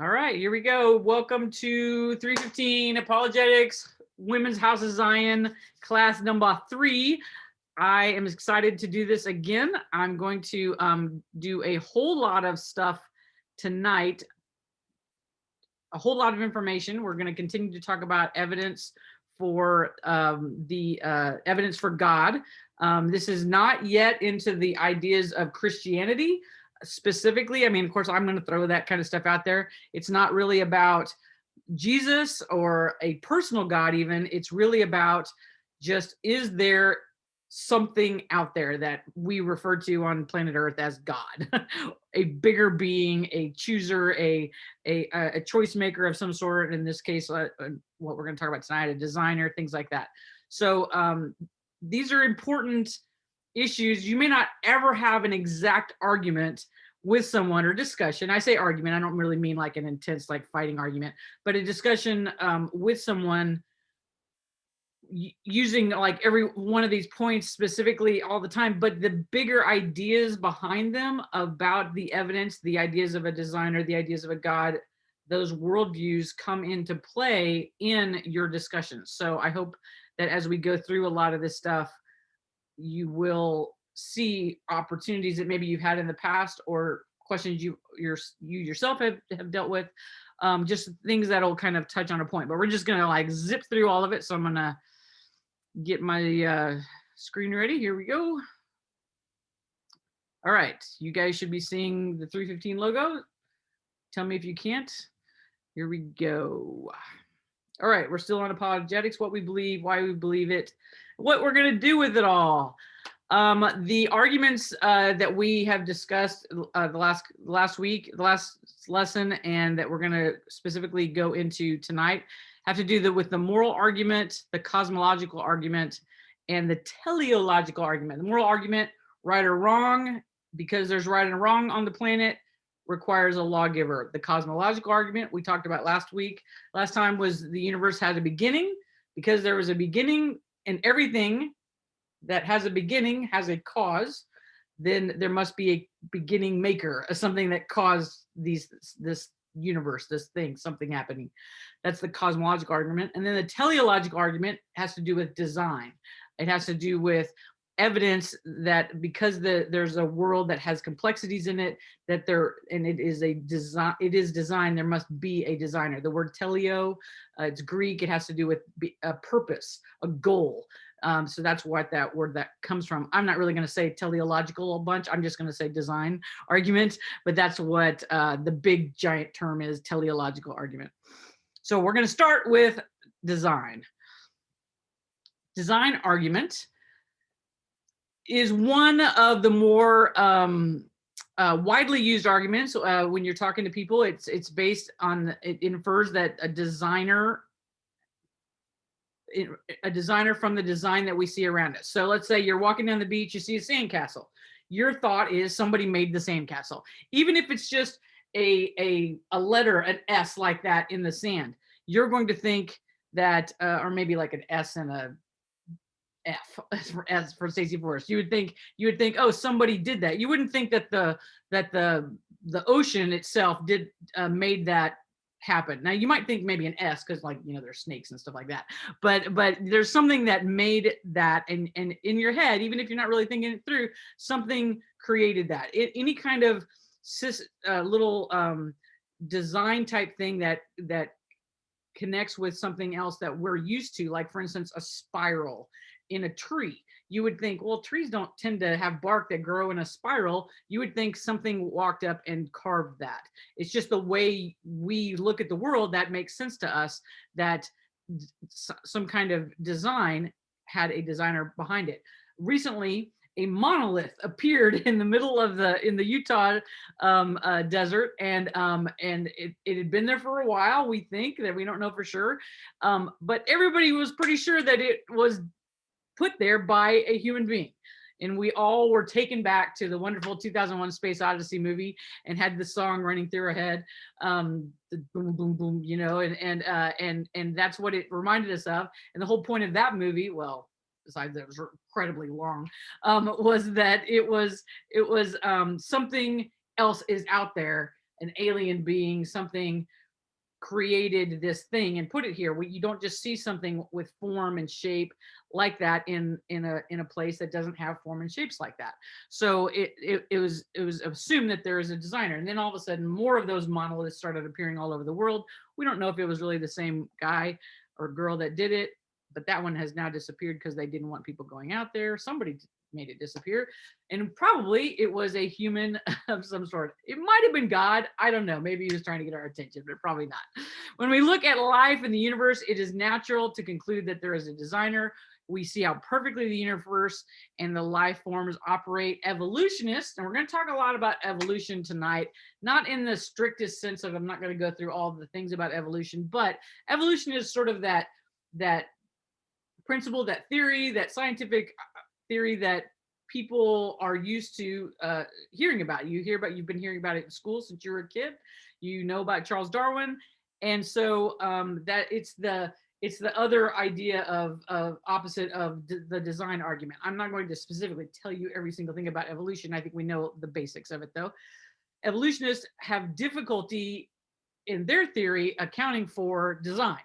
All right, here we go. Welcome to 315 Apologetics, Women's House of Zion, class number 3. I am excited to do this again. I'm going to do a whole lot of stuff tonight, a whole lot of information. We're going to continue to talk about evidence for evidence for God. This is not yet into the ideas of Christianity specifically. I mean, of course, I'm going to throw that kind of stuff out there. It's not really about Jesus or a personal God even. It's really about just, is there something out there that we refer to on planet Earth as God, a bigger being, a chooser, a choice maker of some sort. In this case, what we're going to talk about tonight, a designer, things like that. So these are important issues. You may not ever have an exact argument with someone or discussion. I say argument, I don't really mean like an intense like fighting argument, but a discussion with someone using like every one of these points specifically all the time, but the bigger ideas behind them about the evidence, the ideas of a designer, the ideas of a God, those worldviews come into play in your discussions. So I hope that as we go through a lot of this stuff, you will see opportunities that maybe you've had in the past or questions you yourself have dealt with, just things that'll kind of touch on a point. But we're just gonna like zip through all of it. So I'm gonna get my screen ready. Here we go. All right, you guys should be seeing the 315 logo. Tell me if you can't. Here we go. All right, we're still on apologetics, what we believe, why we believe it, what we're going to do with it all. The arguments that we have discussed the last week, the last lesson, and that we're going to specifically go into tonight have to do with the moral argument, the cosmological argument, and the teleological argument. The moral argument, right or wrong, because there's right and wrong on the planet, requires a lawgiver. The cosmological argument we talked about last time was the universe had a beginning. Because there was a beginning, and everything that has a beginning has a cause, then there must be a beginning maker, something that caused this universe, this thing, something happening. That's the cosmological argument. And then the teleological argument has to do with design. It has to do with evidence that because there's a world that has complexities in it, that it is design, there must be a designer. The word teleo, it's Greek. It has to do with a purpose, a goal. So that's what that word that comes from. I'm not really going to say teleological a bunch. I'm just going to say design argument, but that's what the big giant term is, teleological argument. So we're going to start with design. Design argument is one of the more widely used arguments when you're talking to people. It's based on, it infers that a designer from the design that we see around us. So let's say you're walking down the beach, you see a sandcastle. Your thought is somebody made the sandcastle, even if it's just a letter, an S like that in the sand. You're going to think that, or maybe like an S and a F as for Stacie Forest. You would think, oh, somebody did that. You wouldn't think that the ocean itself made that happen. Now you might think maybe an S because, like, there's snakes and stuff like that. But there's something that made that, and in your head, even if you're not really thinking it through, something created that. Any kind of little design type thing that connects with something else that we're used to, like for instance a spiral in a tree. You would think, well, trees don't tend to have bark that grow in a spiral. You would think something walked up and carved that. It's just the way we look at the world that makes sense to us, that some kind of design had a designer behind it. Recently, a monolith appeared in the middle of the Utah desert, and it had been there for a while. We think that, we don't know for sure, but everybody was pretty sure that it was put there by a human being. And we all were taken back to the wonderful 2001 Space Odyssey movie and had the song running through our head, the boom, boom, boom, and that's what it reminded us of. And the whole point of that movie, well, besides that it was incredibly long, was that it was something else is out there, an alien being, something created this thing and put it here. You don't just see something with form and shape like that in a place that doesn't have form and shapes like that. So it was assumed that there is a designer, and then all of a sudden more of those monoliths started appearing all over the world. We don't know if it was really the same guy or girl that did it, but that one has now disappeared because they didn't want people going out there. Somebody made it disappear, and probably it was a human of some sort. It might have been God. I don't know. Maybe he was trying to get our attention, but probably not. When we look at life in the universe, it is natural to conclude that there is a designer. We see how perfectly the universe and the life forms operate. Evolutionists, and we're going to talk a lot about evolution tonight, not in the strictest sense of, I'm not going to go through all the things about evolution, but evolution is sort of that principle, that theory, that scientific theory that people are used to hearing about. You've been hearing about it in school since you were a kid. You know about Charles Darwin, and so that it's the other idea of opposite of the design argument. I'm not going to specifically tell you every single thing about evolution. I think we know the basics of it, though. Evolutionists have difficulty in their theory accounting for design,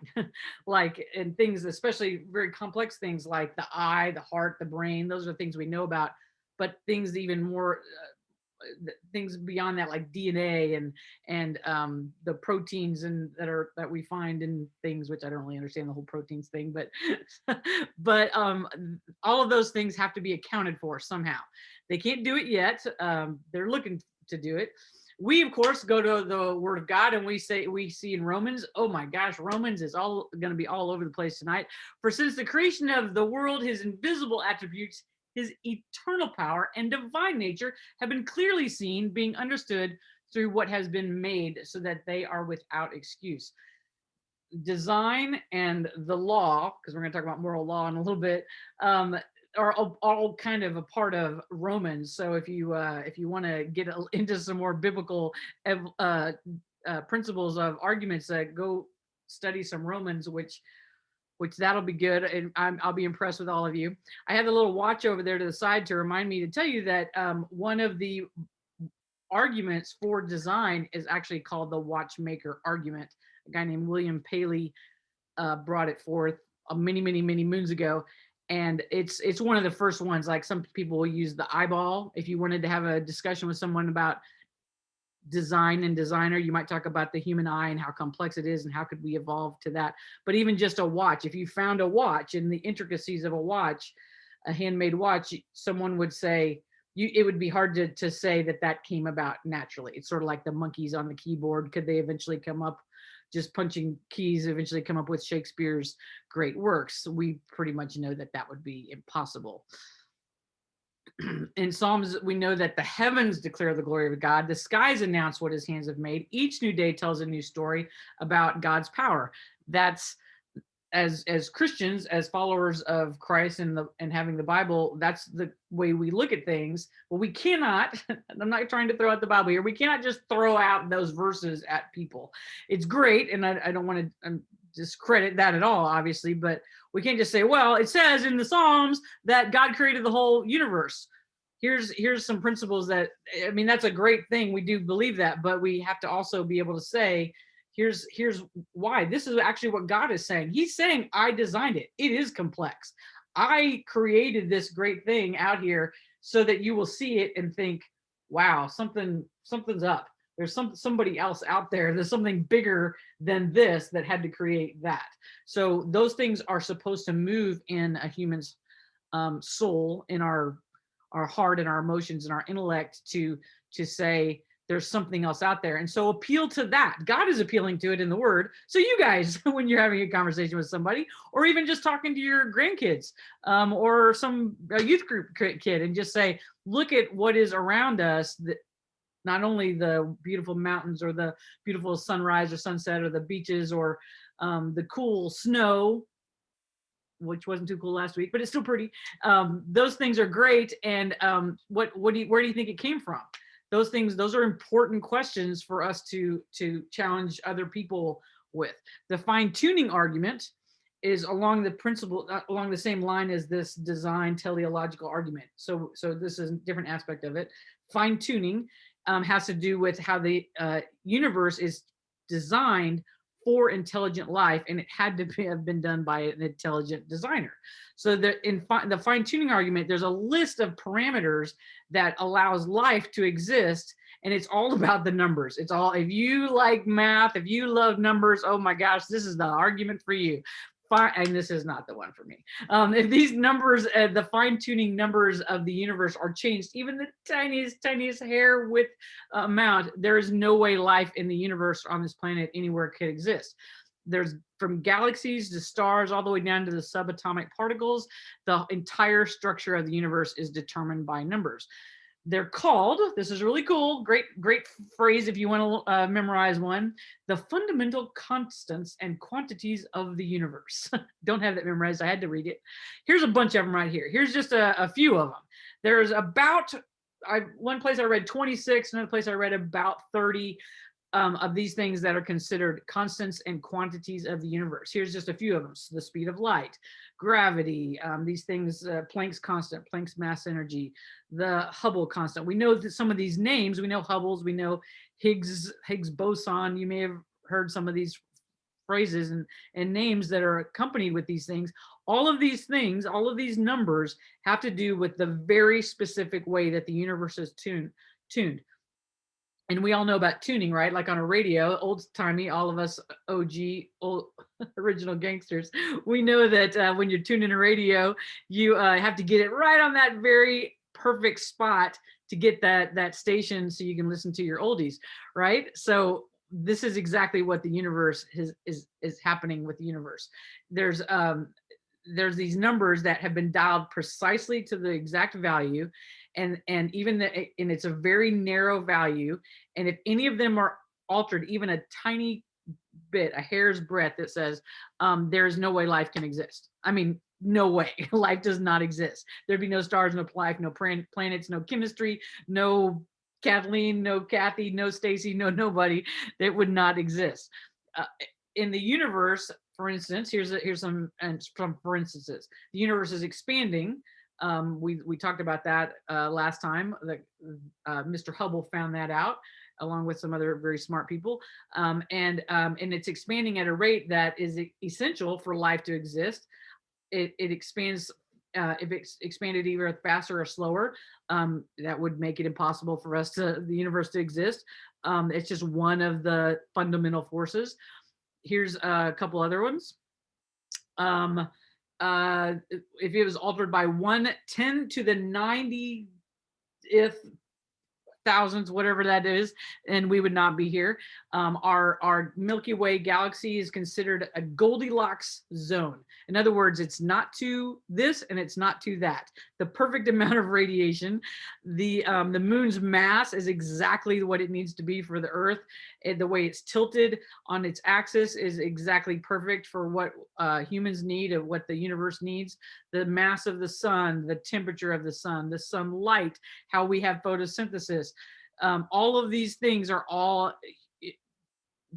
like in things, especially very complex things like the eye, the heart, the brain. Those are things we know about, but things even more things beyond that, like DNA and the proteins and that we find in things, which I don't really understand the whole proteins thing, but but all of those things have to be accounted for somehow. They can't do it yet. They're looking to do it. We, of course, go to the Word of God, and we see in Romans, oh my gosh, Romans is all going to be all over the place tonight. For since the creation of the world, his invisible attributes, his eternal power and divine nature have been clearly seen, being understood through what has been made, so that they are without excuse. Design and the law, because we're going to talk about moral law in a little bit, are all kind of a part of Romans. So if you want to get into some more biblical principles of arguments, go study some Romans, which that'll be good, and I'll be impressed with all of you. I have a little watch over there to the side to remind me to tell you that one of the arguments for design is actually called the watchmaker argument. A guy named William Paley brought it forth many moons ago. And it's one of the first ones. Like, some people will use the eyeball. If you wanted to have a discussion with someone about design and designer, you might talk about the human eye and how complex it is and how could we evolve to that. But even just a watch, if you found a watch and the intricacies of a watch, a handmade watch, someone would say, it would be hard to say that came about naturally. It's sort of like the monkeys on the keyboard. Could they eventually come up, just punching keys, eventually come up with Shakespeare's great works? We pretty much know that would be impossible. In Psalms, we know that the heavens declare the glory of God. The skies announce what his hands have made. Each new day tells a new story about God's power. That's, as Christians, as followers of Christ and having the Bible, that's the way we look at things. But we cannot, I'm not trying to throw out the Bible here, we cannot just throw out those verses at people. It's great, and I don't want to discredit that at all, obviously, but we can't just say, well, it says in the Psalms that God created the whole universe. Here's some principles that, I mean, that's a great thing. We do believe that, but we have to also be able to say, here's why. This is actually what God is saying. He's saying, I designed it. It is complex. I created this great thing out here so that you will see it and think, wow, something's up. There's somebody else out there. There's something bigger than this that had to create that. So those things are supposed to move in a human's soul, in our heart and our emotions and our intellect, to say there's something else out there. And so appeal to that. God is appealing to it in the Word. So you guys, when you're having a conversation with somebody, or even just talking to your grandkids or some youth group kid, and just say, look at what is around us, that not only the beautiful mountains or the beautiful sunrise or sunset or the beaches or the cool snow, which wasn't too cool last week, but it's still pretty. Those things are great. And where do you think it came from? Those are important questions for us to challenge other people with. The fine-tuning argument is along the same line as this design teleological argument. So this is a different aspect of it. Fine-tuning has to do with how the universe is designed for intelligent life, and it had to have been done by an intelligent designer. So the fine-tuning argument, there's a list of parameters that allows life to exist, and it's all about the numbers. It's all, if you like math, if you love numbers, oh my gosh, this is the argument for you. And this is not the one for me. If these numbers, the fine-tuning numbers of the universe are changed, even the tiniest hair width amount, there is no way life in the universe on this planet anywhere could exist. There's, from galaxies to stars, all the way down to the subatomic particles, the entire structure of the universe is determined by numbers. They're called, this is really cool, great phrase if you want to memorize one, the fundamental constants and quantities of the universe. Don't have that memorized, I had to read it. Here's a bunch of them right here. Here's just a few of them. There's about, one place I read 26, another place I read about 30 of these things that are considered constants and quantities of the universe. Here's just a few of them. So the speed of light, gravity, these things, Planck's constant, Planck's mass energy, the Hubble constant. We know that some of these names, we know Hubble's, we know Higgs boson. You may have heard some of these phrases and names that are accompanied with these things. All of these things, all of these numbers have to do with the very specific way that the universe is tuned. And we all know about tuning, right? Like on a radio, old timey, all of us OG, old original gangsters, we know that when you're tuning a radio, you have to get it right on that very perfect spot to get that station so you can listen to your oldies, right? So this is exactly what the universe is happening with the universe. There's these numbers that have been dialed precisely to the exact value, and even and it's a very narrow value, and if any of them are altered even a tiny bit, a hair's breadth, that says there's no way life can exist. I mean, no way. Life does not exist. There'd be no stars, no life, no planets, no chemistry, no Kathleen, no Kathy, no Stacie, no nobody. That would not exist. In the universe, for instance, here's some for instances. The universe is expanding. We talked about that last time. Mr. Hubble found that out, along with some other very smart people, and it's expanding at a rate that is essential for life to exist. It expands. If it's expanded either faster or slower, that would make it impossible for the universe to exist. It's just one of the fundamental forces. Here's a couple other ones. If it was altered by 1/10 to the 90th thousands, whatever that is, and we would not be here. Our Milky Way galaxy is considered a Goldilocks zone. In other words, it's not to this and it's not to that. The perfect amount of radiation. The moon's mass is exactly what it needs to be for the Earth. The way it's tilted on its axis is exactly perfect for what humans need, and what the universe needs. The mass of the sun, the temperature of the sunlight, how we have photosynthesis. All of these things are all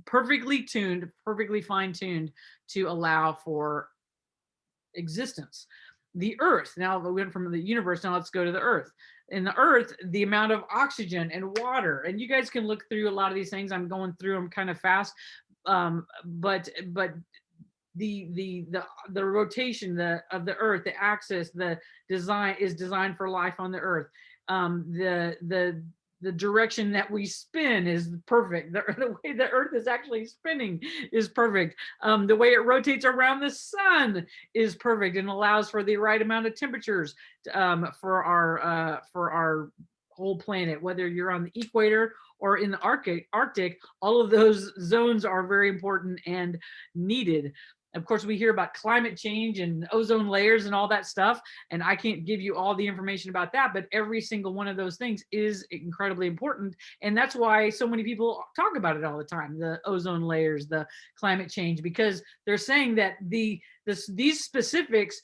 perfectly tuned, perfectly fine-tuned to allow for existence. The Earth, now we went from the universe, now let's go to the Earth. In the Earth, the amount of oxygen and water, and you guys can look through a lot of these things. I'm going through them kind of fast, but the rotation of the Earth, the axis, the design is designed for life on the Earth. The direction that we spin is perfect. The way the Earth is actually spinning is perfect. The way it rotates around the sun is perfect and allows for the right amount of temperatures for our whole planet. Whether you're on the equator or in the Arctic, all of those zones are very important and needed. Of course, we hear about climate change and ozone layers and all that stuff, and I can't give you all the information about that, but every single one of those things is incredibly important, and that's why so many people talk about it all the time, the ozone layers, the climate change, because they're saying that these specifics,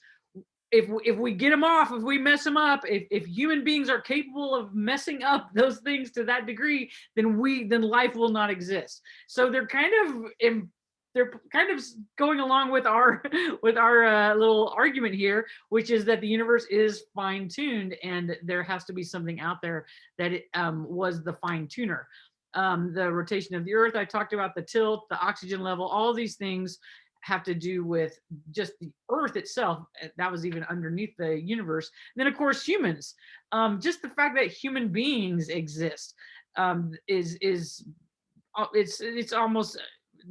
if we get them off, if we mess them up, if human beings are capable of messing up those things to that degree, then life will not exist. So they're kind of they're kind of going along with our with our little argument here, which is that the universe is fine-tuned, and there has to be something out there that it was the fine-tuner. The rotation of the Earth, I talked about, the tilt, the oxygen level, all these things have to do with just the Earth itself. That was even underneath the universe. And then, of course, humans. Just the fact that human beings exist is it's almost,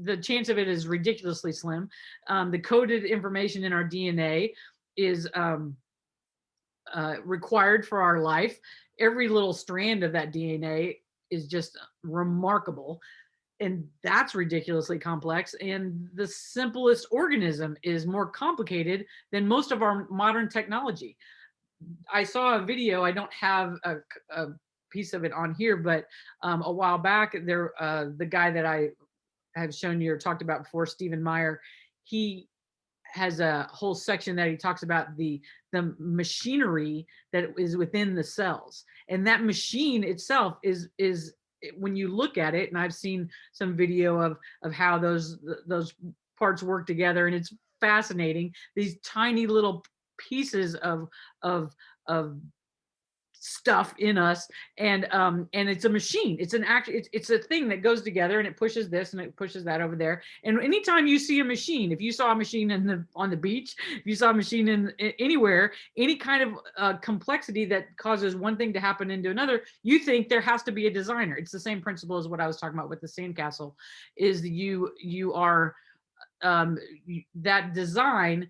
the chance of it is ridiculously slim. The coded information in our DNA is required for our life. Every little strand of that DNA is just remarkable. And that's ridiculously complex. And the simplest organism is more complicated than most of our modern technology. I saw a video, I don't have a piece of it on here, but a while back, there, the guy that I have shown you or talked about before, Stephen Meyer, he has a whole section that he talks about the machinery that is within the cells, and that machine itself is when you look at it, and I've seen some video of how those parts work together, and it's fascinating. These tiny little pieces of stuff in us, and it's a machine. It's an act. It's a thing that goes together, and it pushes this and it pushes that over there. And anytime you see a machine, if you saw a machine on the beach, if you saw a machine in anywhere, any kind of complexity that causes one thing to happen into another, you think there has to be a designer. It's the same principle as what I was talking about with the sandcastle. Is you are that design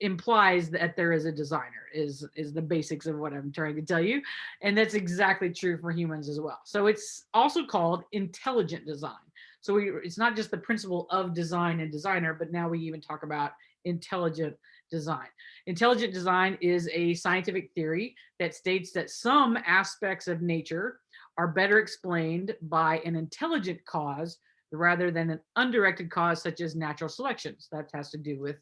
implies that there is a designer, is the basics of what I'm trying to tell you. And that's exactly true for humans as well. So it's also called intelligent design. So it's not just the principle of design and designer, but now we even talk about intelligent design. Intelligent design is a scientific theory that states that some aspects of nature are better explained by an intelligent cause rather than an undirected cause, such as natural selection. So that has to do with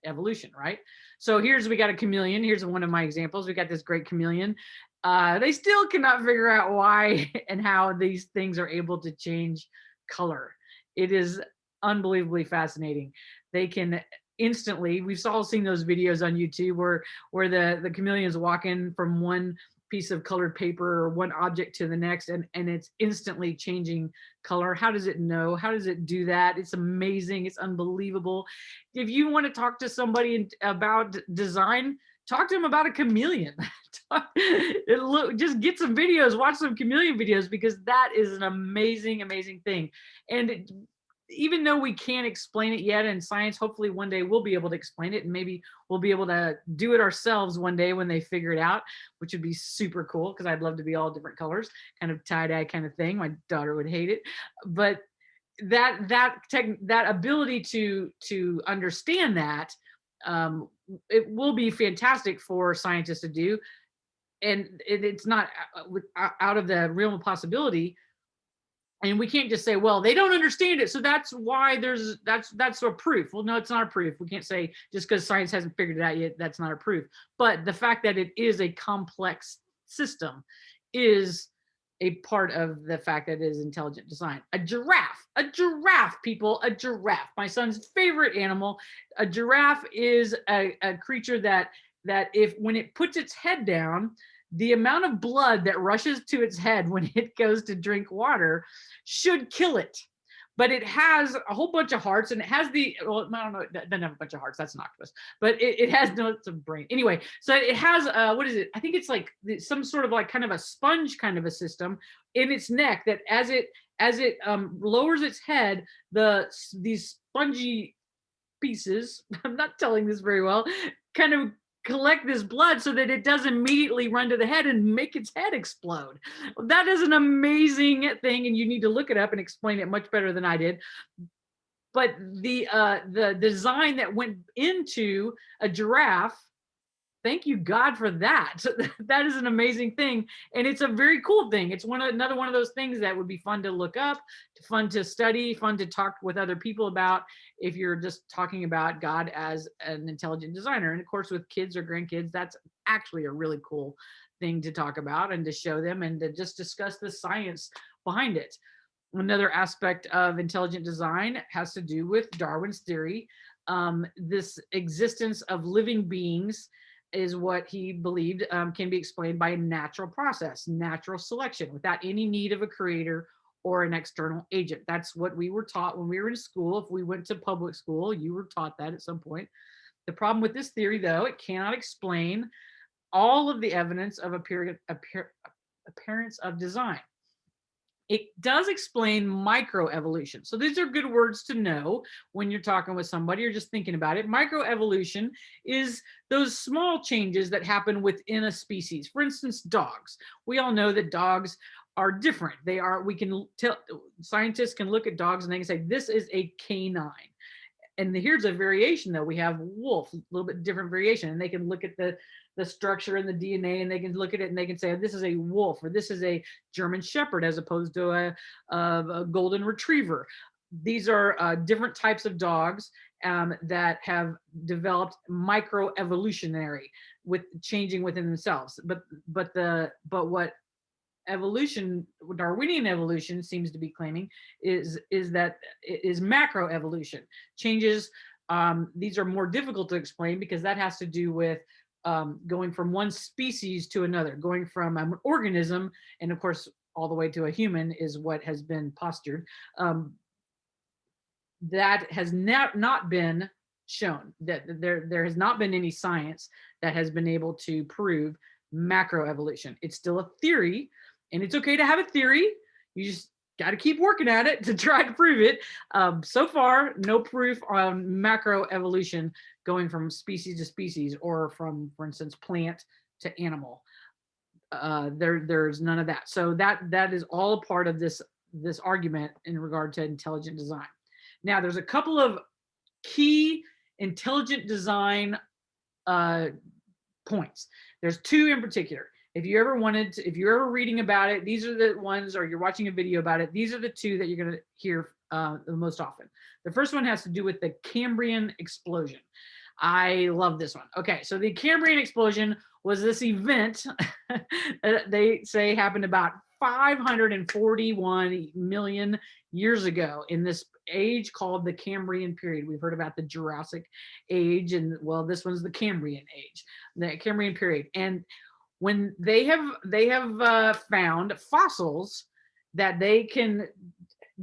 evolution, right? So we got a chameleon. Here's one of my examples. We got this great chameleon. They still cannot figure out why and how these things are able to change color. It is unbelievably fascinating. They can instantly, we've all seen those videos on YouTube where the chameleon's walking from one piece of colored paper or one object to the next, and it's instantly changing color. How does it know? How does it do that? It's amazing. It's unbelievable. If you want to talk to somebody about design, talk to them about a chameleon. Just get some videos, watch some chameleon videos, because that is an amazing, amazing thing. And even though we can't explain it yet in science, hopefully one day we'll be able to explain it, and maybe we'll be able to do it ourselves one day when they figure it out, which would be super cool, because I'd love to be all different colors, kind of tie-dye kind of thing. My daughter would hate it, but that ability to understand that, it will be fantastic for scientists to do, and it's not out of the realm of possibility. And we can't just say, well, they don't understand it, so that's why that's a proof. Well, no, it's not a proof. We can't say just because science hasn't figured it out yet, that's not a proof. But the fact that it is a complex system is a part of the fact that it is intelligent design. A giraffe, people, a giraffe. My son's favorite animal. A giraffe is a creature that when it puts its head down, the amount of blood that rushes to its head when it goes to drink water should kill it. But it has a whole bunch of hearts, and it has well, I don't know, it doesn't have a bunch of hearts, that's an octopus, but it has it's a brain. Anyway, so it has, what is it? I think it's like some sort of like kind of a sponge kind of a system in its neck that as it lowers its head, these spongy pieces, I'm not telling this very well, kind of collect this blood so that it doesn't immediately run to the head and make its head explode. That is an amazing thing, and you need to look it up and explain it much better than I did. But the design that went into a giraffe, thank you God for that. That is an amazing thing, and it's a very cool thing. It's another one of those things that would be fun to look up, fun to study, fun to talk with other people about, if you're just talking about God as an intelligent designer. And of course, with kids or grandkids, that's actually a really cool thing to talk about and to show them and to just discuss the science behind it. Another aspect of intelligent design has to do with Darwin's theory. This existence of living beings is what he believed can be explained by a natural process, natural selection, without any need of a creator or an external agent. That's what we were taught when we were in school. If we went to public school, you were taught that at some point. The problem with this theory, though, it cannot explain all of the evidence of appearance of design. It does explain microevolution. So these are good words to know when you're talking with somebody or just thinking about it. Microevolution is those small changes that happen within a species. For instance, dogs. We all know that dogs are different. They are, we can tell, scientists can look at dogs and they can say, this is a canine. And here's a variation though. We have wolf, a little bit different variation. And they can look at the structure and the DNA and they can look at it and they can say, this is a wolf or this is a German Shepherd as opposed to a golden retriever. These are different types of dogs that have developed microevolutionary with changing within themselves. But what evolution, Darwinian evolution seems to be claiming is that it is macroevolution. Changes, these are more difficult to explain because that has to do with going from one species to another, going from an organism, and of course, all the way to a human is what has been postured. That has not been shown, that there has not been any science that has been able to prove macroevolution. It's still a theory, and it's okay to have a theory. You just got to keep working at it to try to prove it. So far, no proof on macroevolution going from species to species or from, for instance, plant to animal. There's none of that. So that is all a part of this argument in regard to intelligent design. Now, there's a couple of key intelligent design points. There's two in particular. If you ever wanted to, if you're ever reading about it, these are the ones, or you're watching a video about it, these are the two that you're going to hear the most often. The first one has to do with the Cambrian explosion. I love this one. Okay, so the Cambrian explosion was this event that they say happened about 541 million years ago in this age called the Cambrian period. We've heard about the Jurassic age, and well, this one's the Cambrian age, the Cambrian period. And when they have found fossils that they can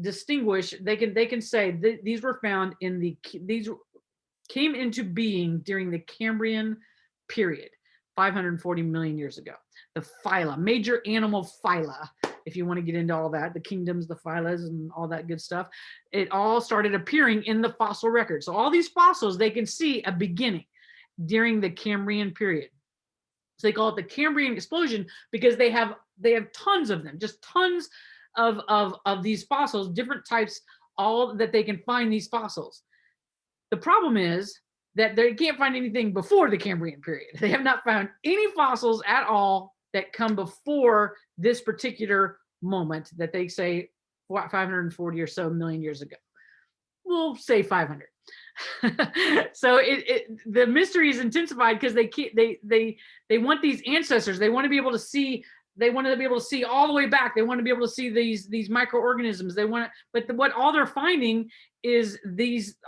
distinguish, they can say these were found in these came into being during the Cambrian period, 540 million years ago. The phyla, major animal phyla, if you want to get into all that, the kingdoms, the phylas, and all that good stuff, it all started appearing in the fossil record. So all these fossils, they can see a beginning during the Cambrian period. So they call it the Cambrian explosion because they have tons of them, just tons of these fossils, different types, all that they can find these fossils. The problem is that they can't find anything before the Cambrian period. They have not found any fossils at all that come before this particular moment that they say 540 or so million years ago. We'll say 500. So the mystery is intensified because they want these ancestors. They want to be able to see. They want to be able to see all the way back. They want to be able to see these microorganisms. They want, but what all they're finding is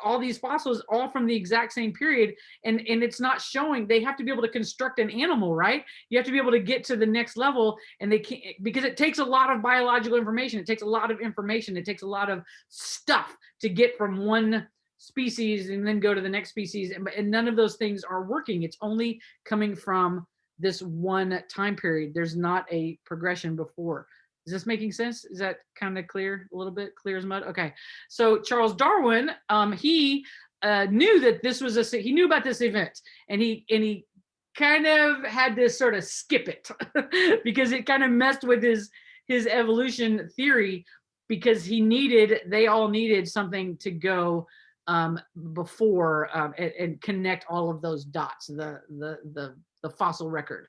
all these fossils, all from the exact same period, and it's not showing. They have to be able to construct an animal, right? You have to be able to get to the next level, and they can't, because it takes a lot of biological information. It takes a lot of information. It takes a lot of stuff to get from one species and then go to the next species, and none of those things are working. It's only coming from this one time period. There's not a progression before. Is this making sense? Is that kind of clear? A little bit clear as mud? Okay. So Charles Darwin, he knew that this was he knew about this event, and he kind of had to sort of skip it because it kind of messed with his evolution theory, because they all needed something to go before and connect all of those dots, the fossil record.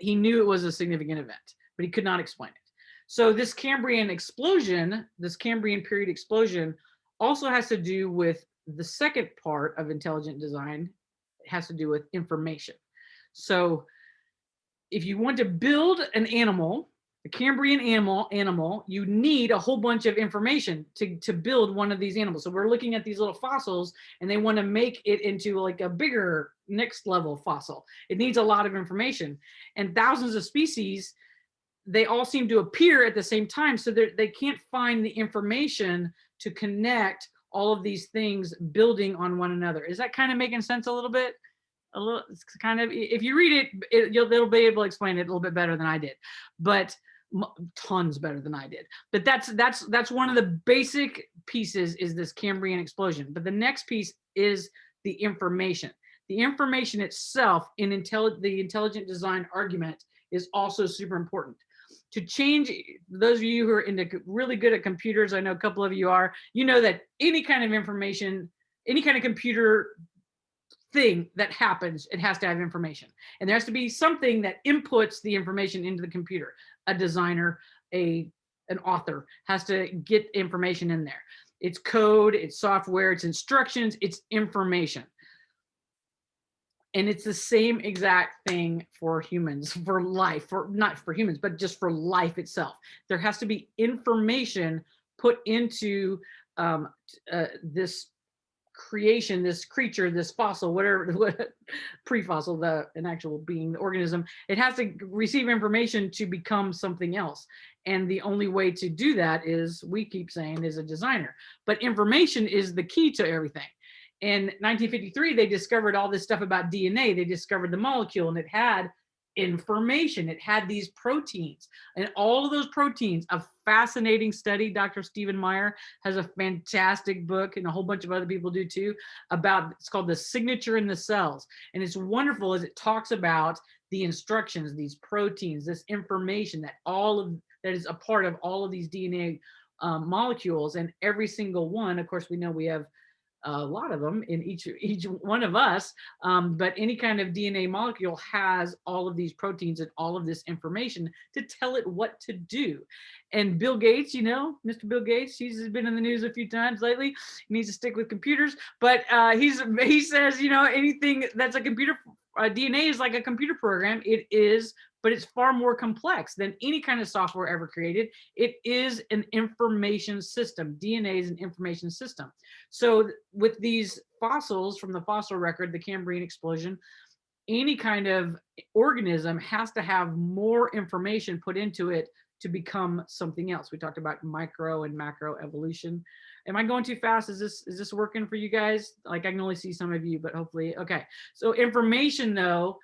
He knew it was a significant event, but he could not explain it. So this Cambrian explosion, this Cambrian period explosion, also has to do with the second part of intelligent design. It has to do with information. So if you want to build an animal, a Cambrian animal, you need a whole bunch of information to build one of these animals. So we're looking at these little fossils, and they want to make it into like a bigger next level fossil. It needs a lot of information, and thousands of species, they all seem to appear at the same time. So they can't find the information to connect all of these things building on one another. Is that kind of making sense a little bit? A little, it's kind of, if you read it, they'll be able to explain it a little bit better than I did, but tons better than I did. But that's one of the basic pieces, is this Cambrian explosion. But the next piece is the information. The information itself in the intelligent design argument is also super important. To change, those of you who are really good at computers, I know a couple of you are, you know that any kind of information, any kind of computer thing that happens, it has to have information. And there has to be something that inputs the information into the computer. A designer, an author has to get information in there. It's code, it's software, it's instructions, it's information. And it's the same exact thing for humans, for life, not for humans, but just for life itself. There has to be information put into this creation, this creature, this fossil, whatever, pre-fossil, an actual being, the organism. It has to receive information to become something else. And the only way to do that is, we keep saying, is a designer. But information is the key to everything. In 1953, they discovered all this stuff about DNA. They discovered the molecule, and it had information. It had these proteins, and all of those proteins, a fascinating study. Dr. Stephen Meyer has a fantastic book, and a whole bunch of other people do too, about, it's called The Signature in the Cells. And it's wonderful as it talks about the instructions, these proteins, this information that is a part of all of these DNA molecules. And every single one, of course, we know we have a lot of them in each one of us, but any kind of DNA molecule has all of these proteins and all of this information to tell it what to do. And Bill Gates, you know, Mr. Bill Gates, he's been in the news a few times lately. He needs to stick with computers, but he says, you know, anything that's a computer, DNA is like a computer program. It is, but it's far more complex than any kind of software ever created. It is an information system. DNA is an information system. So with these fossils from the fossil record, the Cambrian explosion, any kind of organism has to have more information put into it to become something else. We talked about micro and macro evolution. Am I going too fast? Is this working for you guys? Like, I can only see some of you, but hopefully, okay. So information, though,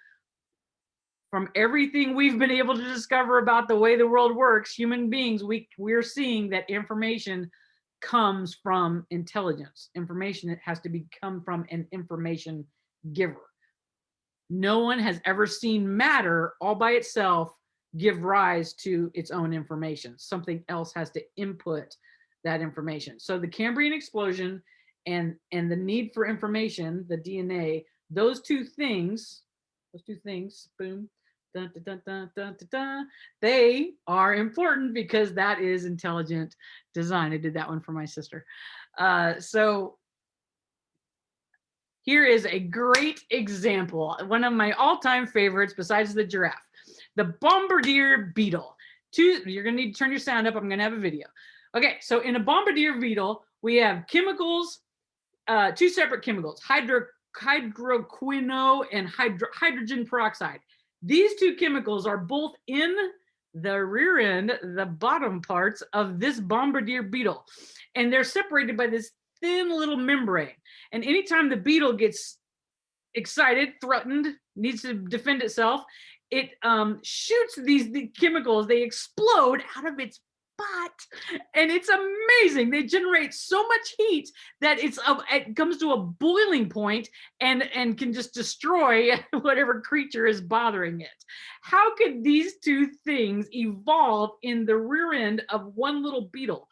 from everything we've been able to discover about the way the world works, human beings, we're seeing that information comes from intelligence. Information, it has to come from an information giver. No one has ever seen matter all by itself give rise to its own information. Something else has to input that information. So the Cambrian explosion and the need for information, the DNA, those two things, boom, dun, dun, dun, dun, dun, dun, dun, they are important because that is intelligent design. I did that one for my sister. So here is a great example, one of my all-time favorites besides the giraffe, the bombardier beetle. You're gonna need to turn your sound up. I'm gonna have a video. Okay, so in a bombardier beetle, we have chemicals, two separate chemicals, hydroquino and hydrogen peroxide. These two chemicals are both in the rear end, the bottom parts of this bombardier beetle, and they're separated by this thin little membrane. And anytime the beetle gets excited, threatened, needs to defend itself, it shoots these chemicals. They explode out of its butt, and it's amazing. They generate so much heat that it comes to a boiling point and can just destroy whatever creature is bothering it. How could these two things evolve in the rear end of one little beetle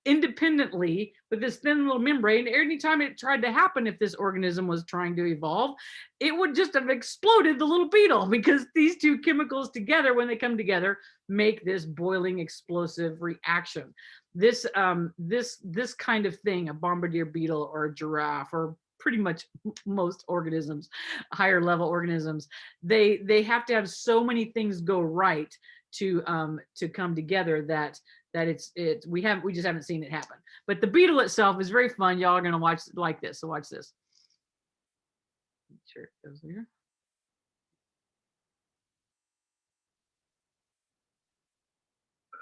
independently with this thin little membrane? Anytime it tried to happen, if this organism was trying to evolve, it would just have exploded the little beetle, because these two chemicals together, when they come together, make this boiling explosive reaction. This kind of thing, a bombardier beetle or a giraffe, or pretty much most organisms, higher level organisms, they have to have so many things go right to come together, that we just haven't seen it happen. But the beetle itself is very fun. Y'all are going to watch like this. So watch this. Make sure it goes here.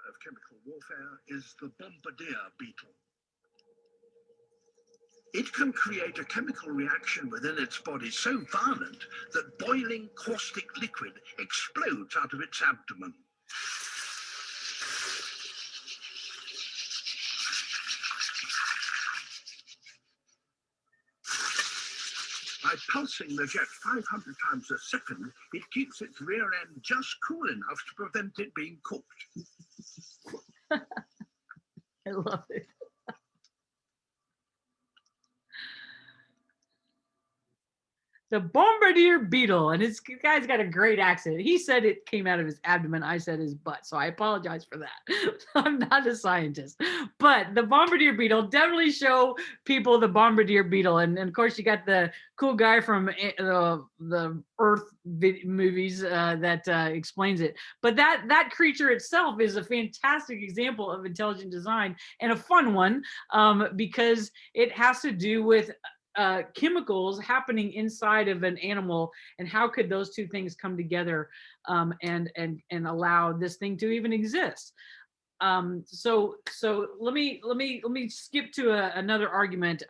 Of chemical warfare is the bombardier beetle. It can create a chemical reaction within its body so violent that boiling caustic liquid explodes out of its abdomen. By pulsing the jet 500 times a second, it keeps its rear end just cool enough to prevent it being cooked. I love it. The bombardier beetle, and this guy's got a great accent. He said it came out of his abdomen. I said his butt, so I apologize for that. I'm not a scientist, but the bombardier beetle, definitely show people the bombardier beetle, and of course you got the cool guy from the Earth movies that explains it. But that creature itself is a fantastic example of intelligent design, and a fun one, because it has to do with chemicals happening inside of an animal, and how could those two things come together and allow this thing to even exist. So let me skip to another argument.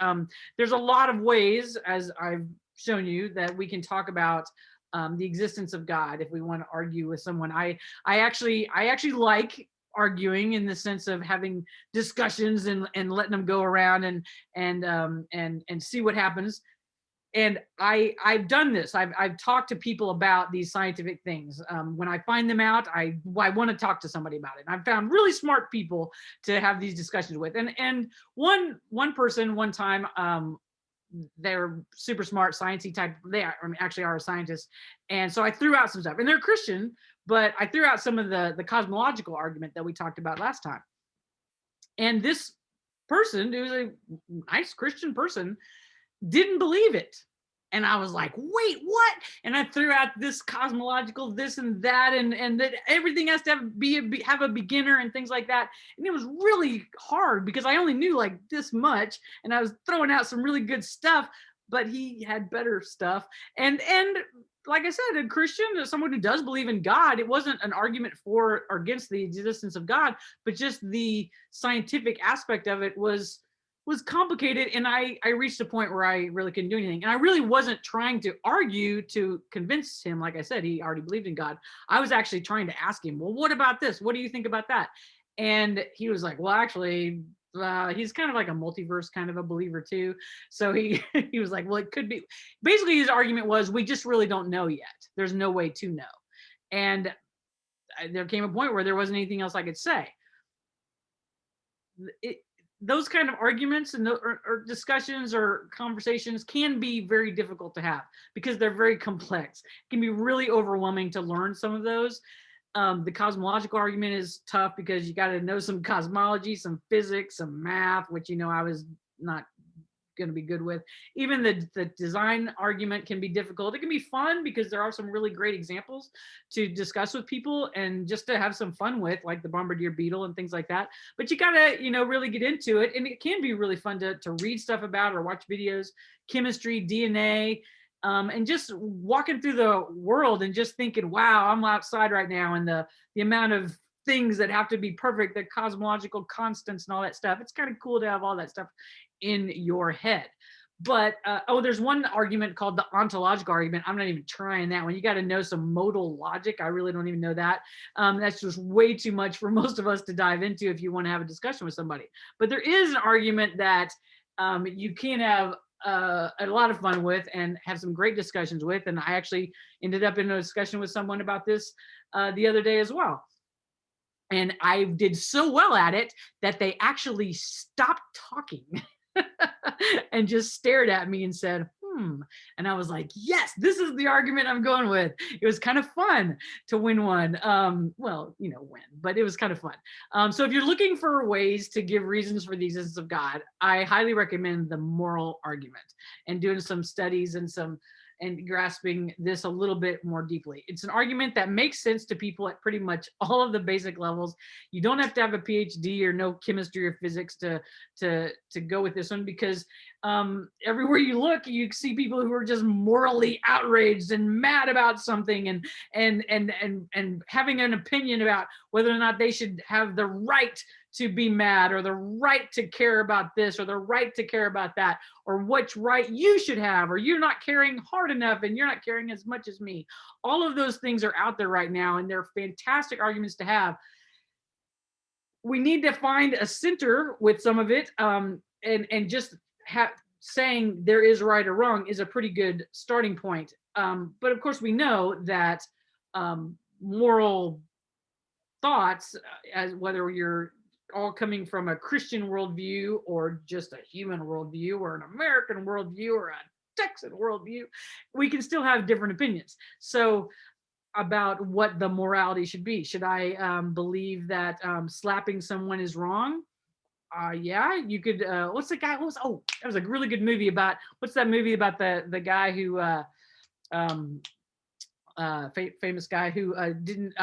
There's a lot of ways, as I've shown you, that we can talk about the existence of God if we want to argue with someone. I actually like arguing, in the sense of having discussions and letting them go around and see what happens. And I've done this. I've talked to people about these scientific things. When I find them out, I want to talk to somebody about it. And I've found really smart people to have these discussions with. And one person one time, they're super smart, sciencey type. They are, I mean, actually are a scientist. And so I threw out some stuff, and they're Christian, but I threw out some of the cosmological argument that we talked about last time. And this person, who was a nice Christian person, didn't believe it. And I was like, wait, what? And I threw out this cosmological this and that, and that everything has to have a beginner and things like that. And it was really hard because I only knew like this much, and I was throwing out some really good stuff, but he had better stuff. And like I said, a Christian, someone who does believe in God, it wasn't an argument for or against the existence of God, but just the scientific aspect of it was complicated. And I reached a point where I really couldn't do anything. And I really wasn't trying to argue to convince him. Like I said, he already believed in God. I was actually trying to ask him, well, what about this? What do you think about that? And he was like, well, actually, he's kind of like a multiverse kind of a believer too. So he was like, well, it could be. Basically, his argument was, we just really don't know yet. There's no way to know. And there came a point where there wasn't anything else I could say. Those kind of arguments and or discussions or conversations can be very difficult to have because they're very complex. It can be really overwhelming to learn some of those. The cosmological argument is tough because you got to know some cosmology, some physics, some math, which, I was not going to be good with. Even the design argument can be difficult. It can be fun because there are some really great examples to discuss with people and just to have some fun with, like the bombardier beetle and things like that. But you got to, really get into it. And it can be really fun to read stuff about or watch videos, chemistry, DNA, and just walking through the world and just thinking, wow, I'm outside right now, and the amount of things that have to be perfect, the cosmological constants and all that stuff. It's kind of cool to have all that stuff in your head. But there's one argument called the ontological argument. I'm not even trying that one. You got to know some modal logic. I really don't even know that. That's just way too much for most of us to dive into if you want to have a discussion with somebody. But there is an argument that you can have a lot of fun with and have some great discussions with. And I actually ended up in a discussion with someone about this the other day as well. And I did so well at it that they actually stopped talking and just stared at me and said, and I was like, yes, this is the argument I'm going with. It was kind of fun to win one. Win, but it was kind of fun. So if you're looking for ways to give reasons for the existence of God, I highly recommend the moral argument and doing some studies and some and grasping this a little bit more deeply. It's an argument that makes sense to people at pretty much all of the basic levels. You don't have to have a PhD or know chemistry or physics to go with this one, because everywhere you look, you see people who are just morally outraged and mad about something, and having an opinion about whether or not they should have the right to be mad, or the right to care about this, or the right to care about that, or which right you should have, or you're not caring hard enough and you're not caring as much as me. All of those things are out there right now, and they're fantastic arguments to have. We need to find a center with some of it, and just saying there is right or wrong is a pretty good starting point. But of course, we know that moral thoughts, as whether you're all coming from a Christian worldview, or just a human worldview, or an American worldview, or a Texan worldview, we can still have different opinions. So about what the morality should be. Should I believe that slapping someone is wrong? Yeah, you could. What's the guy? Oh, that was a really good movie about. What's that movie about the guy who famous guy who didn't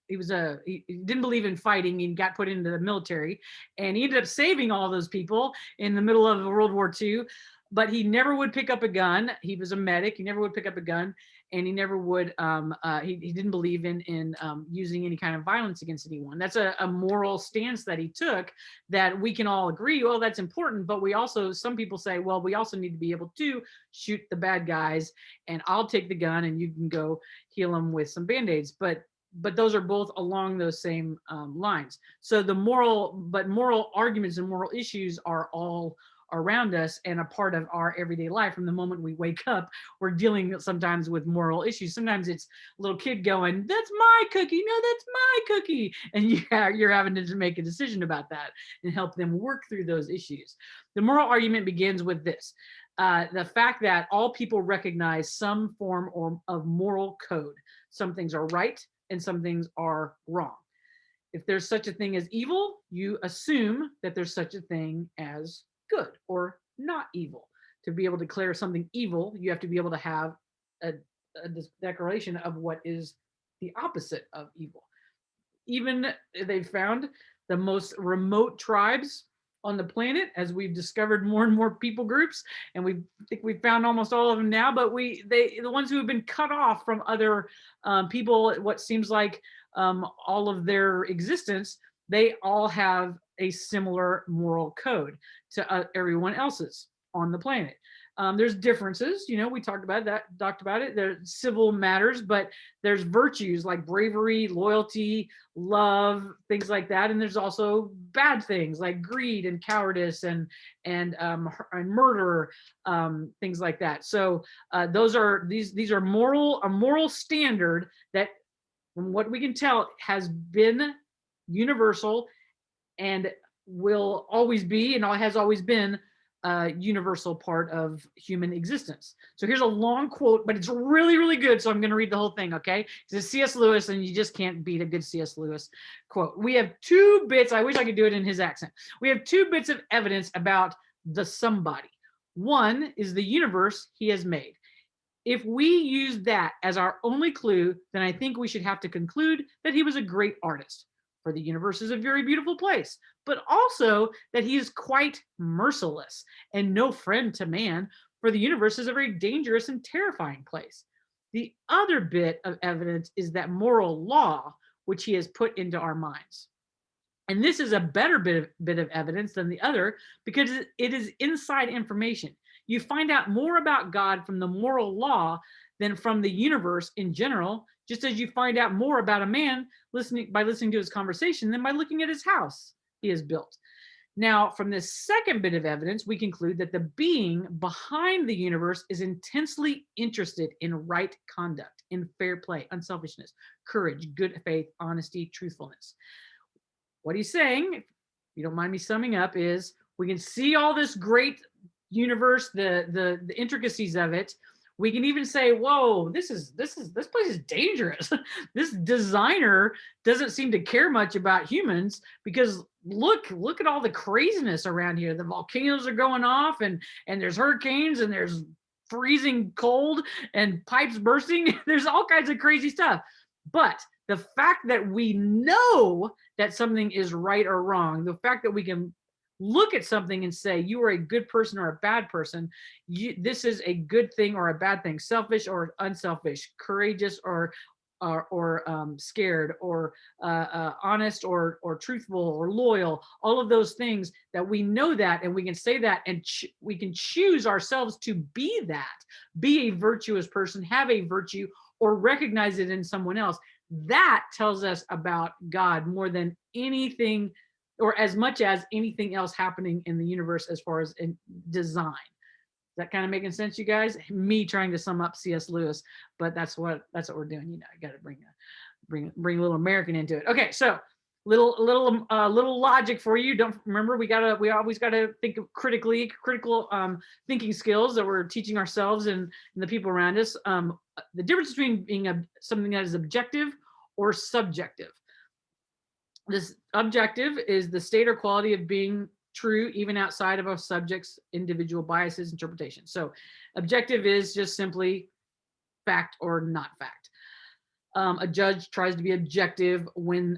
he didn't believe in fighting and got put into the military, and he ended up saving all those people in the middle of World War II, but he never would pick up a gun. He was a medic. He never would pick up a gun, and he never would he didn't believe in using any kind of violence against anyone. That's a moral stance that he took, that we can all agree, well, that's important, but we also, some people say, well, we also need to be able to shoot the bad guys, and I'll take the gun and you can go heal them with some band-aids. But those are both along those same lines. So the moral arguments and moral issues are all around us and a part of our everyday life. From the moment we wake up, we're dealing sometimes with moral issues. Sometimes it's a little kid going, that's my cookie, no, that's my cookie, and you're having to make a decision about that and help them work through those issues. The moral argument begins with this: the fact that all people recognize some form of moral code. Some things are right and some things are wrong. If there's such a thing as evil, you assume that there's such a thing as good or not evil. To be able to declare something evil, you have to be able to have a declaration of what is the opposite of evil. Even they've found the most remote tribes on the planet, as we've discovered more and more people groups, and we think we've found almost all of them now, but the ones who have been cut off from other people, what seems like all of their existence, they all have a similar moral code to everyone else's on the planet. There's differences, we talked about it. There's civil matters, but there's virtues like bravery, loyalty, love, things like that. And there's also bad things like greed and cowardice and murder, things like that. So these are a moral standard that, from what we can tell, has been universal and will always be, and has always been, a universal part of human existence. So here's a long quote, but it's really, really good. So I'm going to read the whole thing, okay? It's C.S. Lewis, and you just can't beat a good C.S. Lewis quote. We have two bits. I wish I could do it in his accent. We have two bits of evidence about the somebody. One is the universe he has made. If we use that as our only clue, then I think we should have to conclude that he was a great artist. For the universe is a very beautiful place, but also that he is quite merciless and no friend to man, for the universe is a very dangerous and terrifying place. The other bit of evidence is that moral law, which he has put into our minds. And this is a better bit of evidence than the other, because it is inside information. You find out more about God from the moral law than from the universe in general, just as you find out more about a man by listening to his conversation than by looking at his house he has built. Now, from this second bit of evidence, we conclude that the being behind the universe is intensely interested in right conduct, in fair play, unselfishness, courage, good faith, honesty, truthfulness. What he's saying, if you don't mind me summing up, is we can see all this great universe, the intricacies of it. We can even say, whoa, this place is dangerous. This designer doesn't seem to care much about humans, because look at all the craziness around here. The volcanoes are going off, and there's hurricanes, and there's freezing cold and pipes bursting. There's all kinds of crazy stuff. But the fact that we know that something is right or wrong, the fact that we can look at something and say, you are a good person or a bad person, this is a good thing or a bad thing, selfish or unselfish, courageous or scared, or honest or truthful or loyal, all of those things, that we know that, and we can say that, and we can choose ourselves to be that, be a virtuous person, have a virtue, or recognize it in someone else. That tells us about God more than anything, or as much as anything else happening in the universe as far as in design. Is that kind of making sense, you guys? Me trying to sum up C.S. Lewis, but that's what we're doing. You know, I got to bring a little American into it. Okay, so little logic for you. Don't remember, we always gotta think of critical thinking skills that we're teaching ourselves and the people around us. The difference between being something that is objective or subjective. This objective is the state or quality of being true even outside of a subject's individual biases, interpretation. So objective is just simply fact or not fact. A judge tries to be objective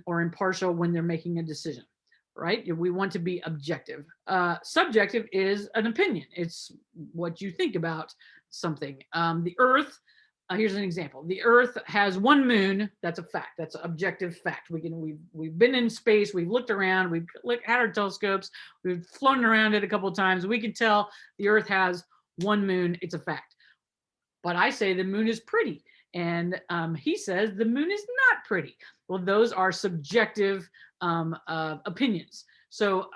or impartial when they're making a decision, right? We want to be objective. Subjective is an opinion. It's what you think about something. The earth, here's an example. The earth has one moon. That's a fact. That's an objective fact. We've been in space. We've looked around. We've had our telescopes. We've flown around it a couple of times. We can tell the earth has one moon. It's a fact. But I say the moon is pretty. And he says the moon is not pretty. Well, those are subjective opinions. So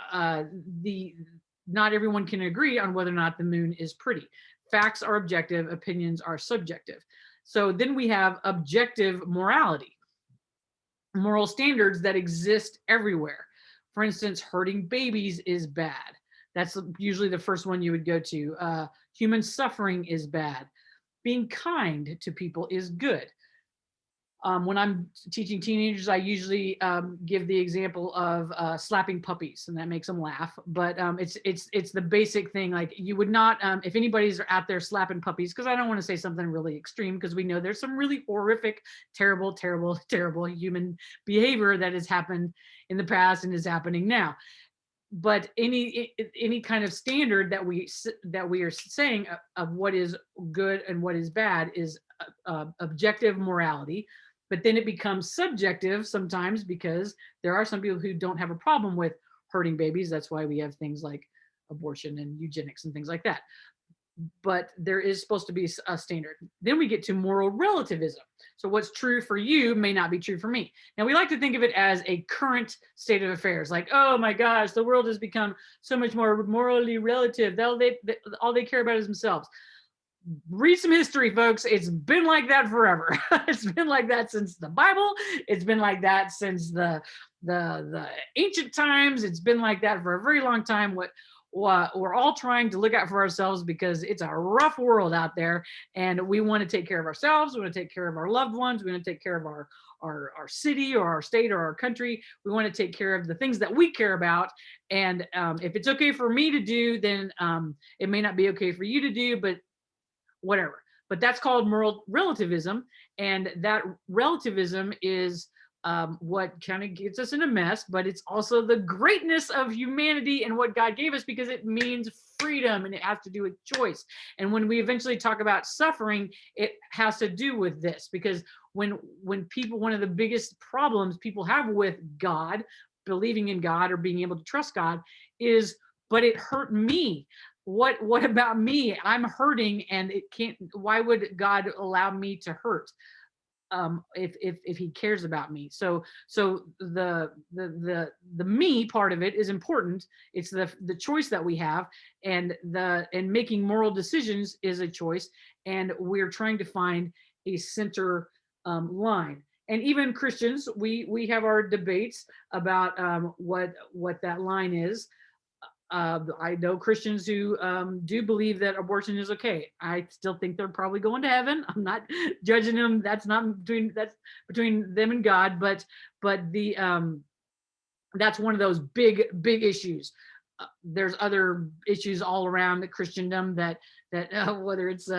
not everyone can agree on whether or not the moon is pretty. Facts are objective, opinions are subjective. So then we have objective morality, moral standards that exist everywhere. For instance, hurting babies is bad. That's usually the first one you would go to. Human suffering is bad. Being kind to people is good. When I'm teaching teenagers, I usually give the example of slapping puppies, and that makes them laugh. But it's the basic thing. Like, you would not, if anybody's out there slapping puppies, because I don't want to say something really extreme, because we know there's some really horrific, terrible human behavior that has happened in the past and is happening now. But any kind of standard that we are saying of what is good and what is bad is objective morality. But then it becomes subjective sometimes, because there are some people who don't have a problem with hurting babies. That's why we have things like abortion and eugenics and things like that. But there is supposed to be a standard. Then we get to moral relativism. So what's true for you may not be true for me. Now, we like to think of it as a current state of affairs. Like, oh my gosh, the world has become so much more morally relative. All they care about is themselves. Read some history, folks. It's been like that forever. It's been like that since the Bible. It's been like that since the ancient times. It's been like that for a very long time. We're all trying to look out for ourselves, because it's a rough world out there, and we want to take care of ourselves. We want to take care of our loved ones. We want to take care of our city or our state or our country. We want to take care of the things that we care about. And if it's okay for me to do, then it may not be okay for you to do, but whatever. But that's called moral relativism. And that relativism is what kind of gets us in a mess, but it's also the greatness of humanity and what God gave us, because it means freedom and it has to do with choice. And when we eventually talk about suffering, it has to do with this, because when people, one of the biggest problems people have with God, believing in God or being able to trust God, is, but it hurt me. What about me? I'm hurting, and it can't. Why would God allow me to hurt? If he cares about me. So the me part of it is important. It's the choice that we have, and making moral decisions is a choice, and we're trying to find a center line. And even Christians, we have our debates about what that line is. I know Christians who do believe that abortion is okay. I still think they're probably going to heaven. I'm not judging them. That's between them and God. But that's one of those big issues. there's other issues all around the Christendom whether it's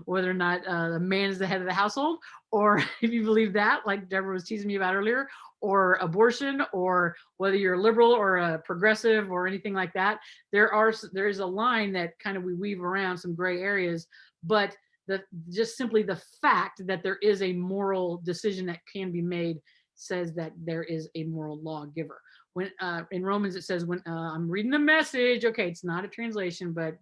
whether or not the man is the head of the household, or if you believe that, like Deborah was teasing me about earlier, or abortion, or whether you're a liberal or a progressive or anything like that. There is a line that kind of we weave around some gray areas, but just simply the fact that there is a moral decision that can be made says that there is a moral lawgiver. When in Romans it says, when I'm reading the Message, okay, it's not a translation, but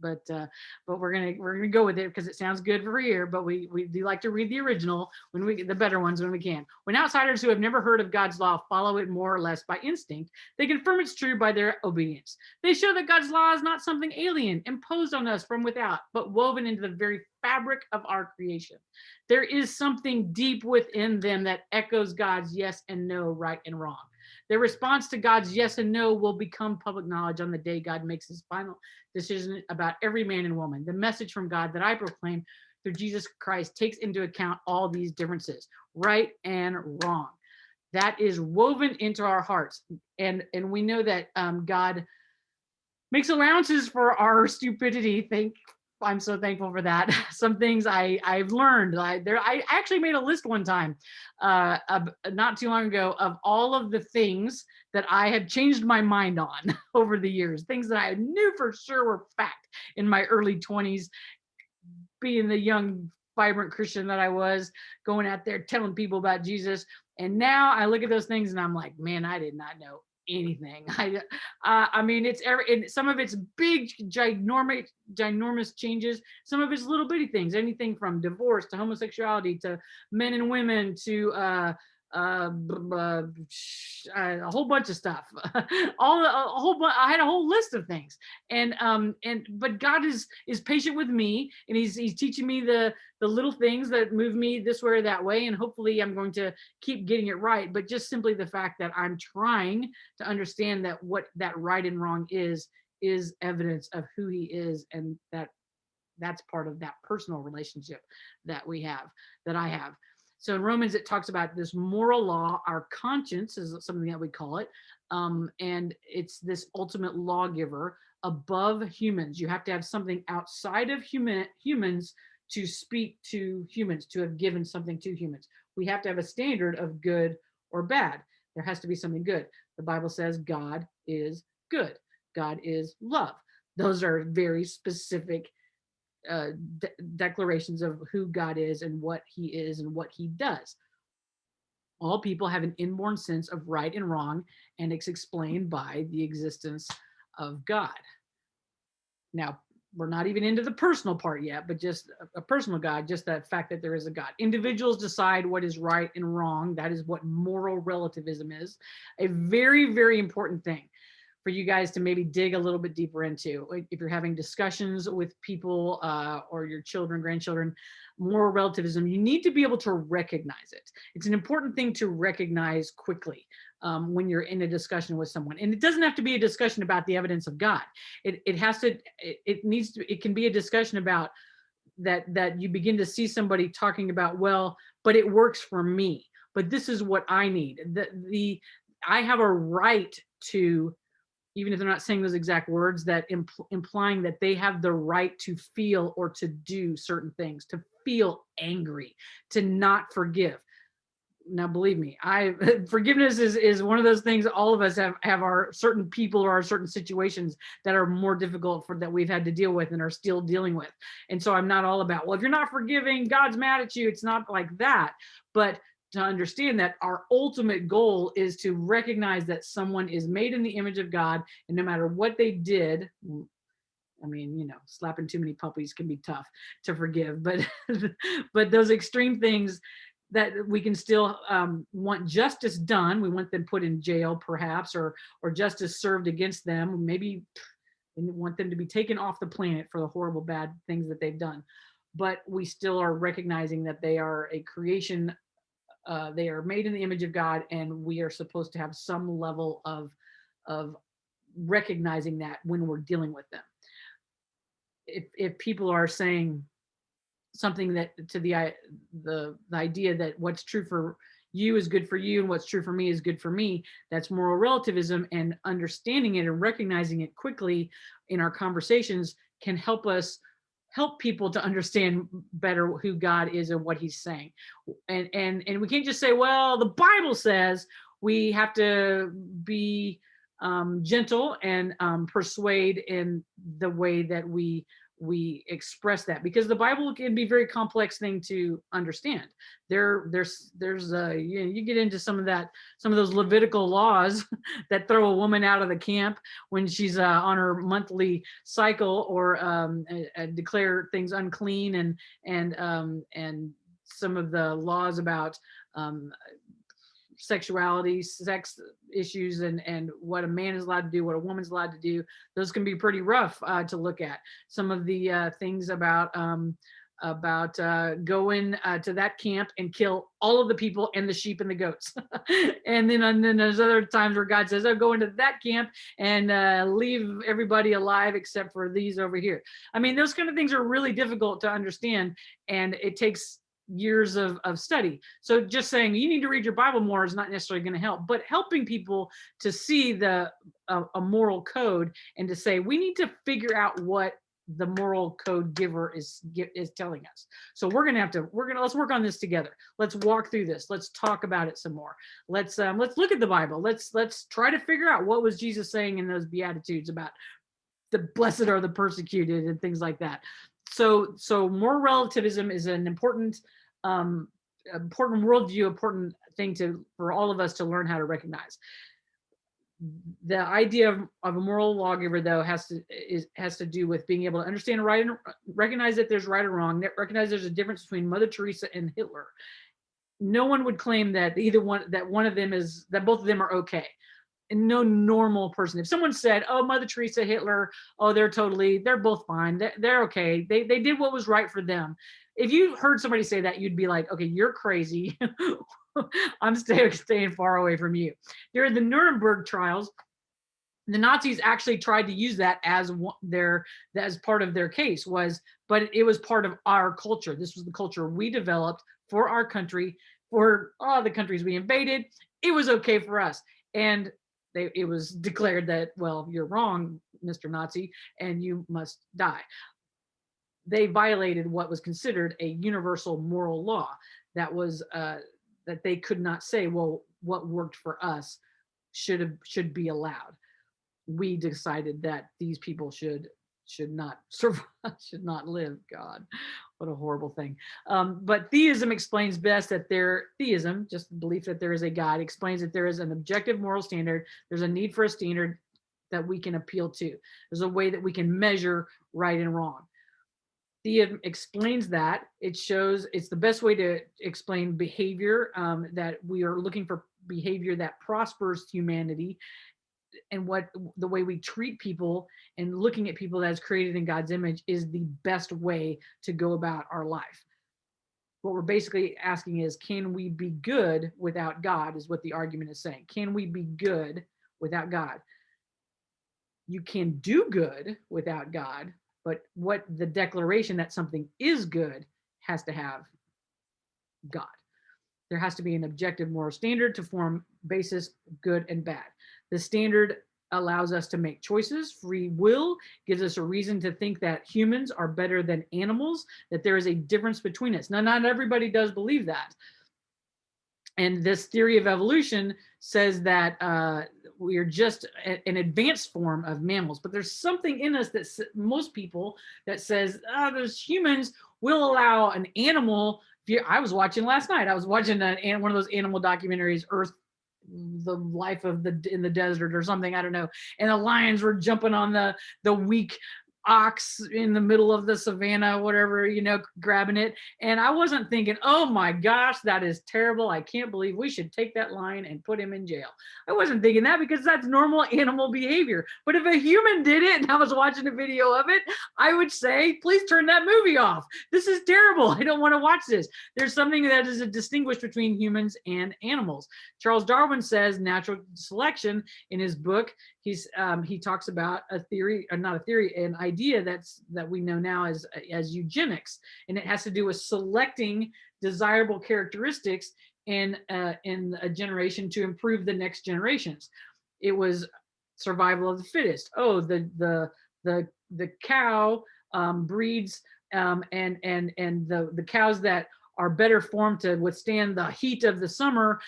we're gonna go with it because it sounds good for here. But we do like to read the original the better ones when we can. When outsiders who have never heard of God's law follow it more or less by instinct, they confirm it's true by their obedience. They show that God's law is not something alien, imposed on us from without, but woven into the very fabric of our creation. There is something deep within them that echoes God's yes and no, right and wrong. Their response to God's yes and no will become public knowledge on the day God makes his final decision about every man and woman. The message from God that I proclaim through Jesus Christ takes into account all these differences, right and wrong. That is woven into our hearts. And we know that God makes allowances for our stupidity. I'm so thankful for that. Some things I've learned. I actually made a list one time, not too long ago, of all of the things that I have changed my mind on over the years. Things that I knew for sure were fact in my early 20s, being the young, vibrant Christian that I was, going out there telling people about Jesus. And now I look at those things and I'm like, man, I did not know anything. I mean, some of it's big, ginormous changes. Some of it's little bitty things, anything from divorce to homosexuality to men and women to a whole bunch of stuff. I had a whole list of things, but God is patient with me, and he's teaching me the little things that move me this way or that way, and hopefully I'm going to keep getting it right. But just simply the fact that I'm trying to understand that what that right and wrong is evidence of who he is, and that's part of that personal relationship that I have. So in Romans, it talks about this moral law. Our conscience is something that we call it. And it's this ultimate lawgiver above humans. You have to have something outside of humans to speak to humans, to have given something to humans. We have to have a standard of good or bad. There has to be something good. The Bible says God is good. God is love. Those are very specific declarations of who God is and what he is and what he does. All people have an inborn sense of right and wrong, and it's explained by the existence of God. Now, we're not even into the personal part yet, but just a personal God, just that fact that there is a God. Individuals decide what is right and wrong. That is what moral relativism is. A very, very important thing for you guys to maybe dig a little bit deeper into. If you're having discussions with people or your children, grandchildren, moral relativism, you need to be able to recognize it. It's an important thing to recognize quickly when you're in a discussion with someone. And it doesn't have to be a discussion about the evidence of God. It can be a discussion about that you begin to see somebody talking about, well, but it works for me, but this is what I need. I have a right to, even if they're not saying those exact words, that implying that they have the right to feel or to do certain things, to feel angry, to not forgive. Now, believe me, forgiveness is one of those things. All of us have our certain people or our certain situations that are more difficult that we've had to deal with and are still dealing with. And so I'm not all about, well, if you're not forgiving, God's mad at you. It's not like that. But to understand that our ultimate goal is to recognize that someone is made in the image of God, and no matter what they did, I mean, slapping too many puppies can be tough to forgive, but those extreme things that we can still want justice done. We want them put in jail, perhaps, or justice served against them. Maybe we want them to be taken off the planet for the horrible, bad things that they've done. But we still are recognizing that they are a creation. They are made in the image of God, and we are supposed to have some level of recognizing that when we're dealing with them. If people are saying something that to the idea that what's true for you is good for you and what's true for me is good for me. That's moral relativism, and understanding it and recognizing it quickly in our conversations can help people to understand better who God is and what he's saying. And we can't just say, well, the Bible says. We have to be gentle and persuade in the way that we express that, because the Bible can be a very complex thing to understand. There's you get into some of those Levitical laws that throw a woman out of the camp when she's on her monthly cycle, or declare things unclean, and some of the laws about sexuality, sex issues, and what a man is allowed to do, what a woman's allowed to do. Those can be pretty rough to look at. Some of the things about going to that camp and kill all of the people and the sheep and the goats. And then there's other times where God says, oh, go into that camp and leave everybody alive except for these over here. I mean, those kind of things are really difficult to understand, and it takes years of study. So just saying you need to read your Bible more is not necessarily going to help, but helping people to see a moral code, and to say we need to figure out what the moral code giver is telling us. So let's work on this together. Let's walk through this. Let's talk about it some more. Let's look at the Bible. Let's try to figure out what was Jesus saying in those Beatitudes about the blessed are the persecuted and things like that. So moral relativism is an important worldview, important thing for all of us to learn how to recognize. The idea of a moral lawgiver, though, has to do with being able to understand right and recognize that there's right or wrong, recognize there's a difference between Mother Teresa and Hitler. No one would claim that both of them are okay. And no normal person, if someone said, oh, Mother Teresa, Hitler, oh, they're both fine, they're okay, they did what was right for them. If you heard somebody say that, you'd be like, okay, you're crazy. I'm staying far away from you. During the Nuremberg trials, the Nazis actually tried to use that as part of their case, but it was part of our culture. This was the culture we developed for our country, for all the countries we invaded. It was okay for us. And it was declared that, well, you're wrong, Mr. Nazi, and you must die. They violated what was considered a universal moral law that was that they could not say, well, what worked for us should be allowed. We decided that these people should not survive, should not live. God, what a horrible thing. But theism explains best that theism, just the belief that there is a God, explains that there is an objective moral standard. There's a need for a standard that we can appeal to. There's a way that we can measure right and wrong. Theism explains that. It shows it's the best way to explain behavior, that we are looking for behavior that prospers humanity, and what the way we treat people and looking at people as created in God's image is the best way to go about our life. What we're basically asking is, can we be good without God, is what the argument is saying. Can we be good without God? You can do good without God, but what the declaration that something is good has to have God. There has to be an objective moral standard to form basis good and bad. The standard allows us to make choices. Free will gives us a reason to think that humans are better than animals, that there is a difference between us. Now, not everybody does believe that. And this theory of evolution says that we are just an advanced form of mammals, but there's something in us that most people that says, there's humans will allow an animal. I was watching last night. I was watching one of those animal documentaries, Earth, the life in the desert or something, I don't know. And the lions were jumping on the weak ox in the middle of the savannah, whatever, grabbing it. And I wasn't thinking, oh my gosh, that is terrible. I can't believe we should take that lion and put him in jail. I wasn't thinking that, because that's normal animal behavior. But if a human did it and I was watching a video of it, I would say, please turn that movie off. This is terrible. I don't want to watch this. There's something that is distinguished between humans and animals. Charles Darwin says natural selection in his book. He talks about an idea that we know now as eugenics, and it has to do with selecting desirable characteristics in a generation to improve the next generations. It was survival of the fittest. Oh, the cow breeds and the cows that are better formed to withstand the heat of the summer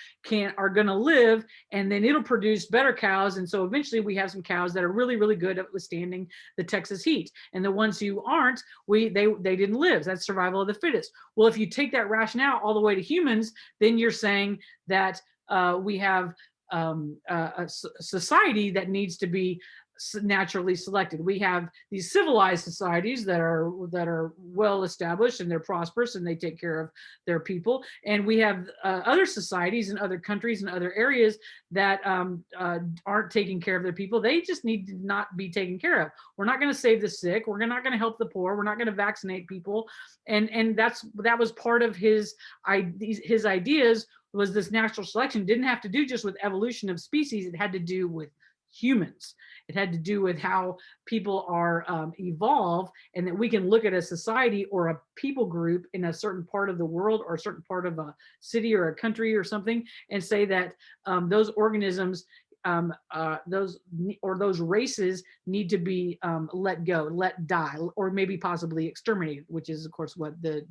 are going to live, and then it'll produce better cows. And so eventually we have some cows that are really, really good at withstanding the Texas heat, and the ones who aren't, they didn't live. That's survival of the fittest. Well, if you take that rationale all the way to humans, then you're saying that we have a society that needs to be naturally selected. We have these civilized societies that are well established and they're prosperous and they take care of their people, and we have other societies in other countries and other areas that aren't taking care of their people. They just need to not be taken care of. We're not going to save the sick. We're not going to help the poor. We're not going to vaccinate people. And that was part of his ideas. Was this natural selection didn't have to do just with evolution of species. It had to do with humans. It had to do with how people are evolve, and that we can look at a society or a people group in a certain part of the world or a certain part of a city or a country or something, and say that those organisms, those races need to be let go, let die, or maybe possibly exterminated, which is of course what the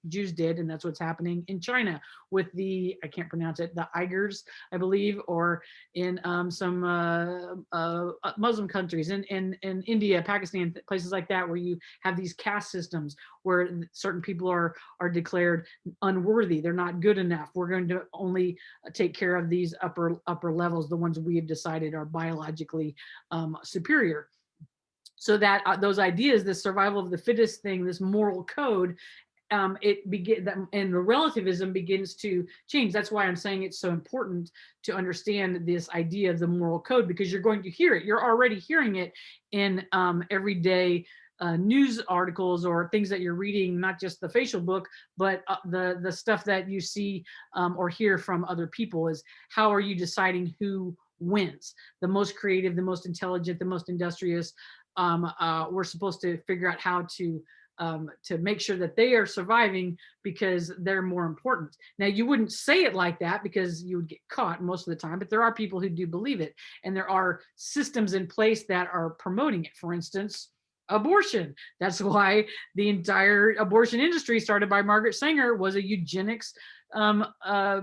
Jews did, and that's what's happening in China with I can't pronounce it, the Uyghurs, I believe, or in some Muslim countries, in India, Pakistan, places like that, where you have these caste systems where certain people are declared unworthy. They're not good enough. We're going to only take care of these upper levels, the ones we have decided are biologically superior. So that those ideas, this survival of the fittest thing, this moral code, and the relativism begins to change. That's why I'm saying it's so important to understand this idea of the moral code, because you're going to hear it. You're already hearing it in everyday news articles or things that you're reading, not just the facial book, but the stuff that you see or hear from other people. Is how are you deciding who wins? The most creative, the most intelligent, the most industrious. We're supposed to figure out how to make sure that they are surviving because they're more important. Now, you wouldn't say it like that because you would get caught most of the time, but there are people who do believe it. And there are systems in place that are promoting it. For instance, abortion. That's why the entire abortion industry, started by Margaret Sanger, was a eugenics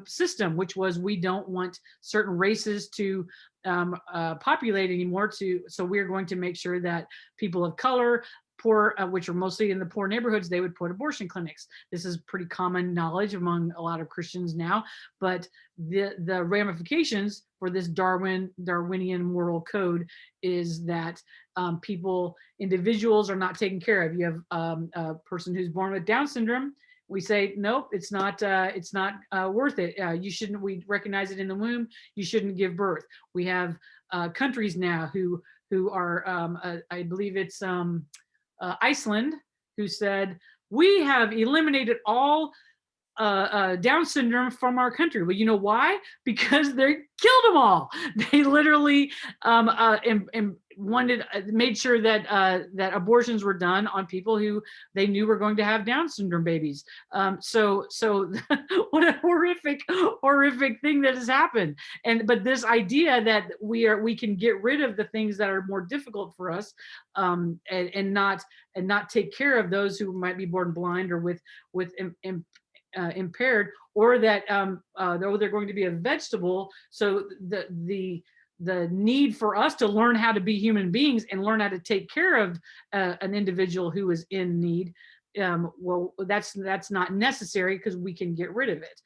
system, which was, we don't want certain races to populate anymore, so we're going to make sure that people of color, poor, which are mostly in the poor neighborhoods, they would put abortion clinics. This is pretty common knowledge among a lot of Christians now, but the ramifications for this Darwinian moral code is that individuals are not taken care of. You have a person who's born with Down syndrome. We say, nope, it's not worth it. You shouldn't, we recognize it in the womb. You shouldn't give birth. We have countries now who are, I believe it's Iceland, who said, we have eliminated all Down syndrome from our country. Well, you know why? Because they killed them all. They literally made sure that that abortions were done on people who they knew were going to have Down syndrome babies. So what a horrific thing that has happened. But this idea that we can get rid of the things that are more difficult for us, and not take care of those who might be born blind or with impaired, or that they're going to be a vegetable. So the need for us to learn how to be human beings and learn how to take care of an individual who is in need, well, that's not necessary because we can get rid of it.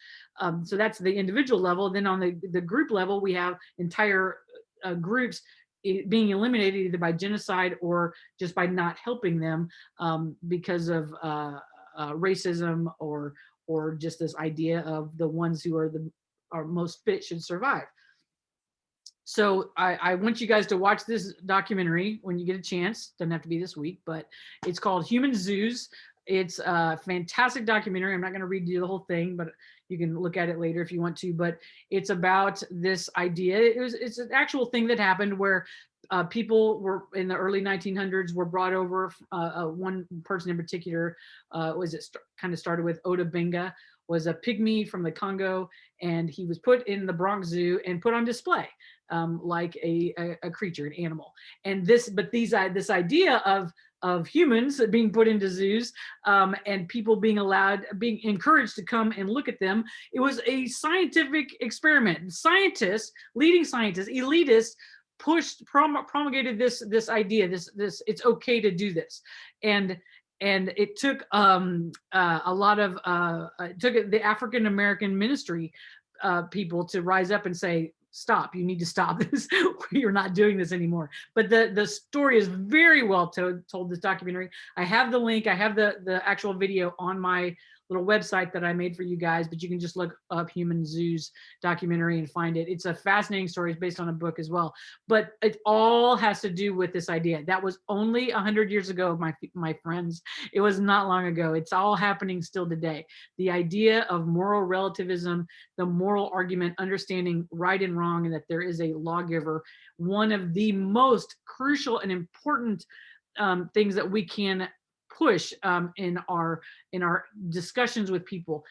So that's the individual level. Then on the group level, we have entire groups being eliminated either by genocide or just by not helping them because of racism or just this idea of the ones who are most fit should survive. So I want you guys to watch this documentary when you get a chance. Doesn't have to be this week, but it's called Human Zoos. It's a fantastic documentary. I'm not going to read you the whole thing, but you can look at it later if you want to. But it's about this idea. It's an actual thing that happened where people were in the early 1900s were brought over. One person in particular kind of started with Oda Benga, was a pygmy from the Congo, and he was put in the Bronx Zoo and put on display like a creature, an animal. And this idea of humans being put into zoos and people being encouraged to come and look at them. It was a scientific experiment. Scientists, leading scientists, elitists, promulgated this idea. This it's okay to do this, and it took a lot of it took the African American ministry people to rise up and say, stop, you need to stop this. You're not doing this anymore. But the story is very well told, this documentary. I have the link, I have the actual video on my little website that I made for you guys, but you can just look up Human Zoos documentary and find it. It's a fascinating story. It's based on a book as well, but it all has to do with this idea. That was only 100 years ago, my friends. It was not long ago. It's all happening still today. The idea of moral relativism, the moral argument, understanding right and wrong, and that there is a lawgiver, one of the most crucial and important things that we can push in our discussions with people,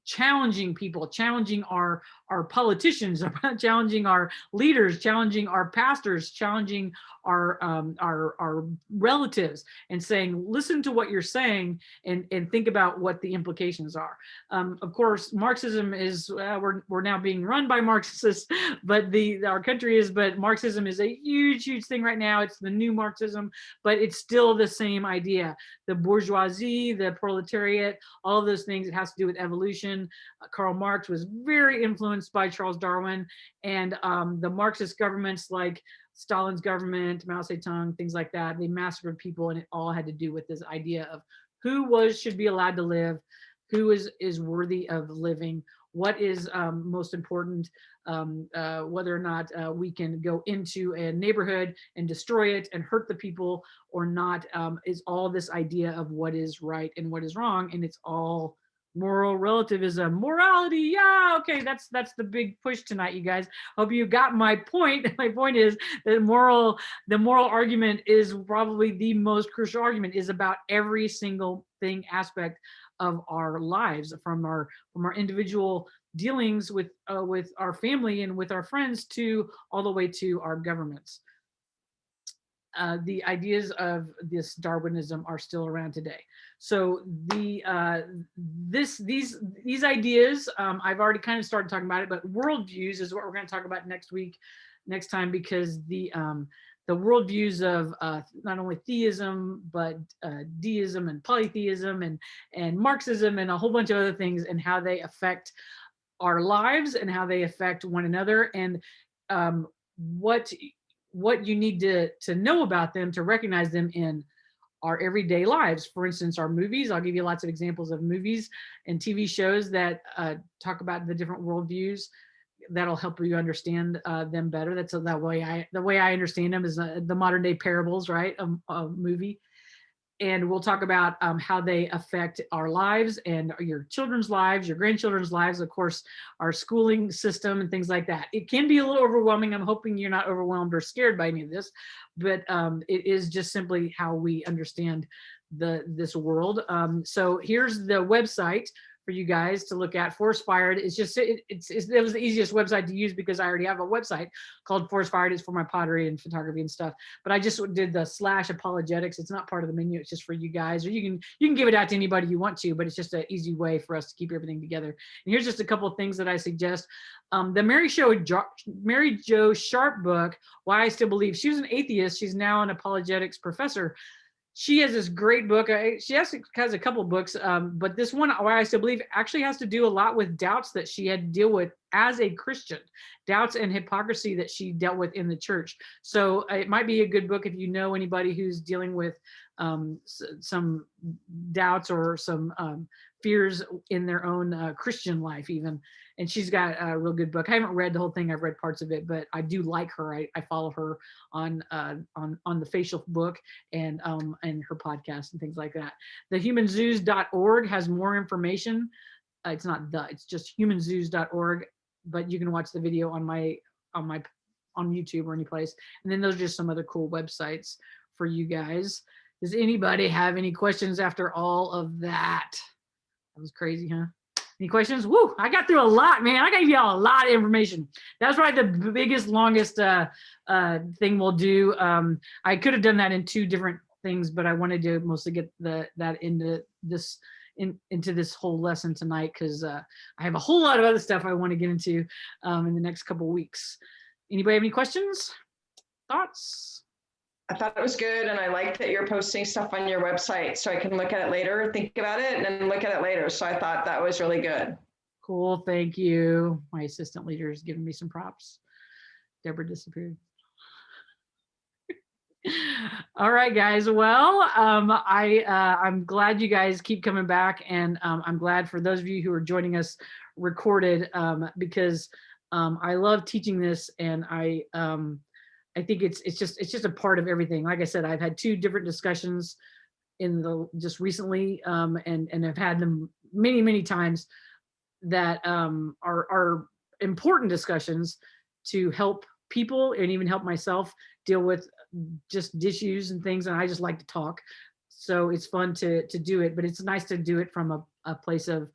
challenging people, challenging our politicians, challenging our leaders, challenging our pastors, challenging our relatives, and saying, listen to what you're saying and think about what the implications are. Of course, Marxism is we're now being run by Marxists, but our country is. But Marxism is a huge thing right now. It's the new Marxism, but it's still the same idea. The bourgeoisie, the proletariat, all of those things. It has to do with evolution. Karl Marx was very influenced by Charles Darwin, and the Marxist governments like Stalin's government, Mao Zedong, things like that, they massacred people, and it all had to do with this idea of who should be allowed to live, who is worthy of living, what is most important, whether or not we can go into a neighborhood and destroy it and hurt the people or not, is all this idea of what is right and what is wrong, and it's all moral relativism, morality. Yeah, okay, that's the big push tonight, you guys. Hope you got my point. My point is that the moral argument is probably the most crucial argument, is about every single aspect of our lives, from our individual dealings with our family and with our friends, to all the way to our governments. The ideas of this Darwinism are still around today. So these ideas, I've already kind of started talking about it, but worldviews is what we're going to talk about next time, because the worldviews of not only theism, but deism and polytheism and Marxism and a whole bunch of other things, and how they affect our lives and how they affect one another, and what you need to know about them to recognize them in our everyday lives. For instance, our movies. I'll give you lots of examples of movies and TV shows that talk about the different worldviews. That'll help you understand them better. That's the way I understand them is the modern day parables, right? A movie. And we'll talk about how they affect our lives and your children's lives, your grandchildren's lives, of course, our schooling system and things like that. It can be a little overwhelming. I'm hoping you're not overwhelmed or scared by any of this, but it is just simply how we understand this world. So here's the website for you guys to look at. Forest Fired is just, it was the easiest website to use because I already have a website called Forest Fired. It's for my pottery and photography and stuff. But I just did the /apologetics. It's not part of the menu. It's just for you guys, or you can give it out to anybody you want to, but it's just an easy way for us to keep everything together. And here's just a couple of things that I suggest. The Mary Jo Sharp book, Why I Still Believe. She was an atheist. She's now an apologetics professor. She has this great book. She has a couple of books, but this one, Why I Still Believe, actually has to do a lot with doubts that she had to deal with as a Christian, doubts and hypocrisy that she dealt with in the church. So it might be a good book if you know anybody who's dealing with some doubts or some fears in their own Christian life even. And she's got a real good book. I haven't read the whole thing. I've read parts of it, but I do like her. I follow her on the Facial book and her podcast and things like that. Thehumanzoos.org has more information. It's just humanzoos.org, but you can watch the video on YouTube or any place. And then those are just some other cool websites for you guys. Does anybody have any questions after all of that? That was crazy, huh? Any questions? Woo, I got through a lot, man. I gave y'all a lot of information. That's probably the biggest, longest thing we'll do. I could have done that in 2 different things, but I wanted to mostly get that into this whole lesson tonight, because I have a whole lot of other stuff I want to get into in the next couple of weeks. Anybody have any questions? Thoughts? I thought it was good, and I like that you're posting stuff on your website so I can look at it later, think about it, and then look at it later. So I thought that was really good. Cool, thank you. My assistant leader is giving me some props. Deborah disappeared. All right, guys. Well, I'm glad you guys keep coming back, and I'm glad for those of you who are joining us recorded, because I love teaching this, and I think it's just a part of everything. Like I said, I've had 2 different discussions just recently, and I've had them many times that are important discussions to help people and even help myself deal with just issues and things. And I just like to talk, so it's fun to do it. But it's nice to do it from a place of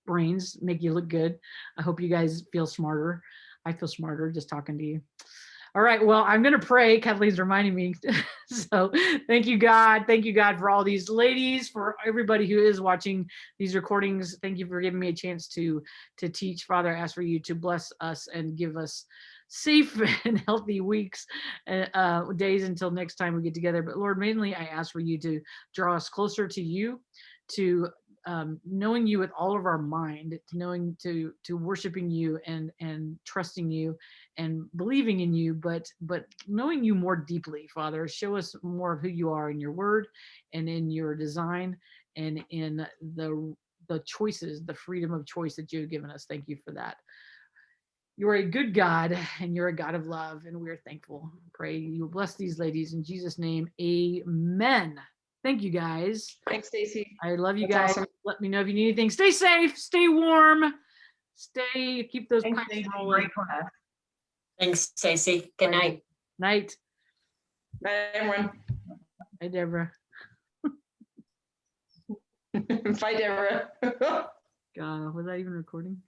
brains, make you look good. I hope you guys feel smarter. I feel smarter just talking to you. All right, well, I'm going to pray. Kathleen's reminding me. So thank you, God. Thank you, God, for all these ladies, for everybody who is watching these recordings. Thank you for giving me a chance to teach. Father, I ask for you to bless us and give us safe and healthy weeks, days until next time we get together. But Lord, mainly I ask for you to draw us closer to you, to knowing you with all of our mind, to worshiping you and trusting you and believing in you, but knowing you more deeply. Father, show us more of who you are in your word and in your design and in the choices, the freedom of choice that you have given us. Thank you for that. You are a good God, and you're a God of love, and we are thankful. Pray you will bless these ladies in Jesus' name. Amen. Thank you, guys. Thanks, Stacie. I love you That's guys. awesome. Let me know if you need anything. Stay safe, stay warm, keep those Thanks, pipes Stacie. rolling. Great class. Thanks, Stacie. Good night. Night. Bye, everyone. Hi, Deborah. Bye, Deborah. God, was that even recording?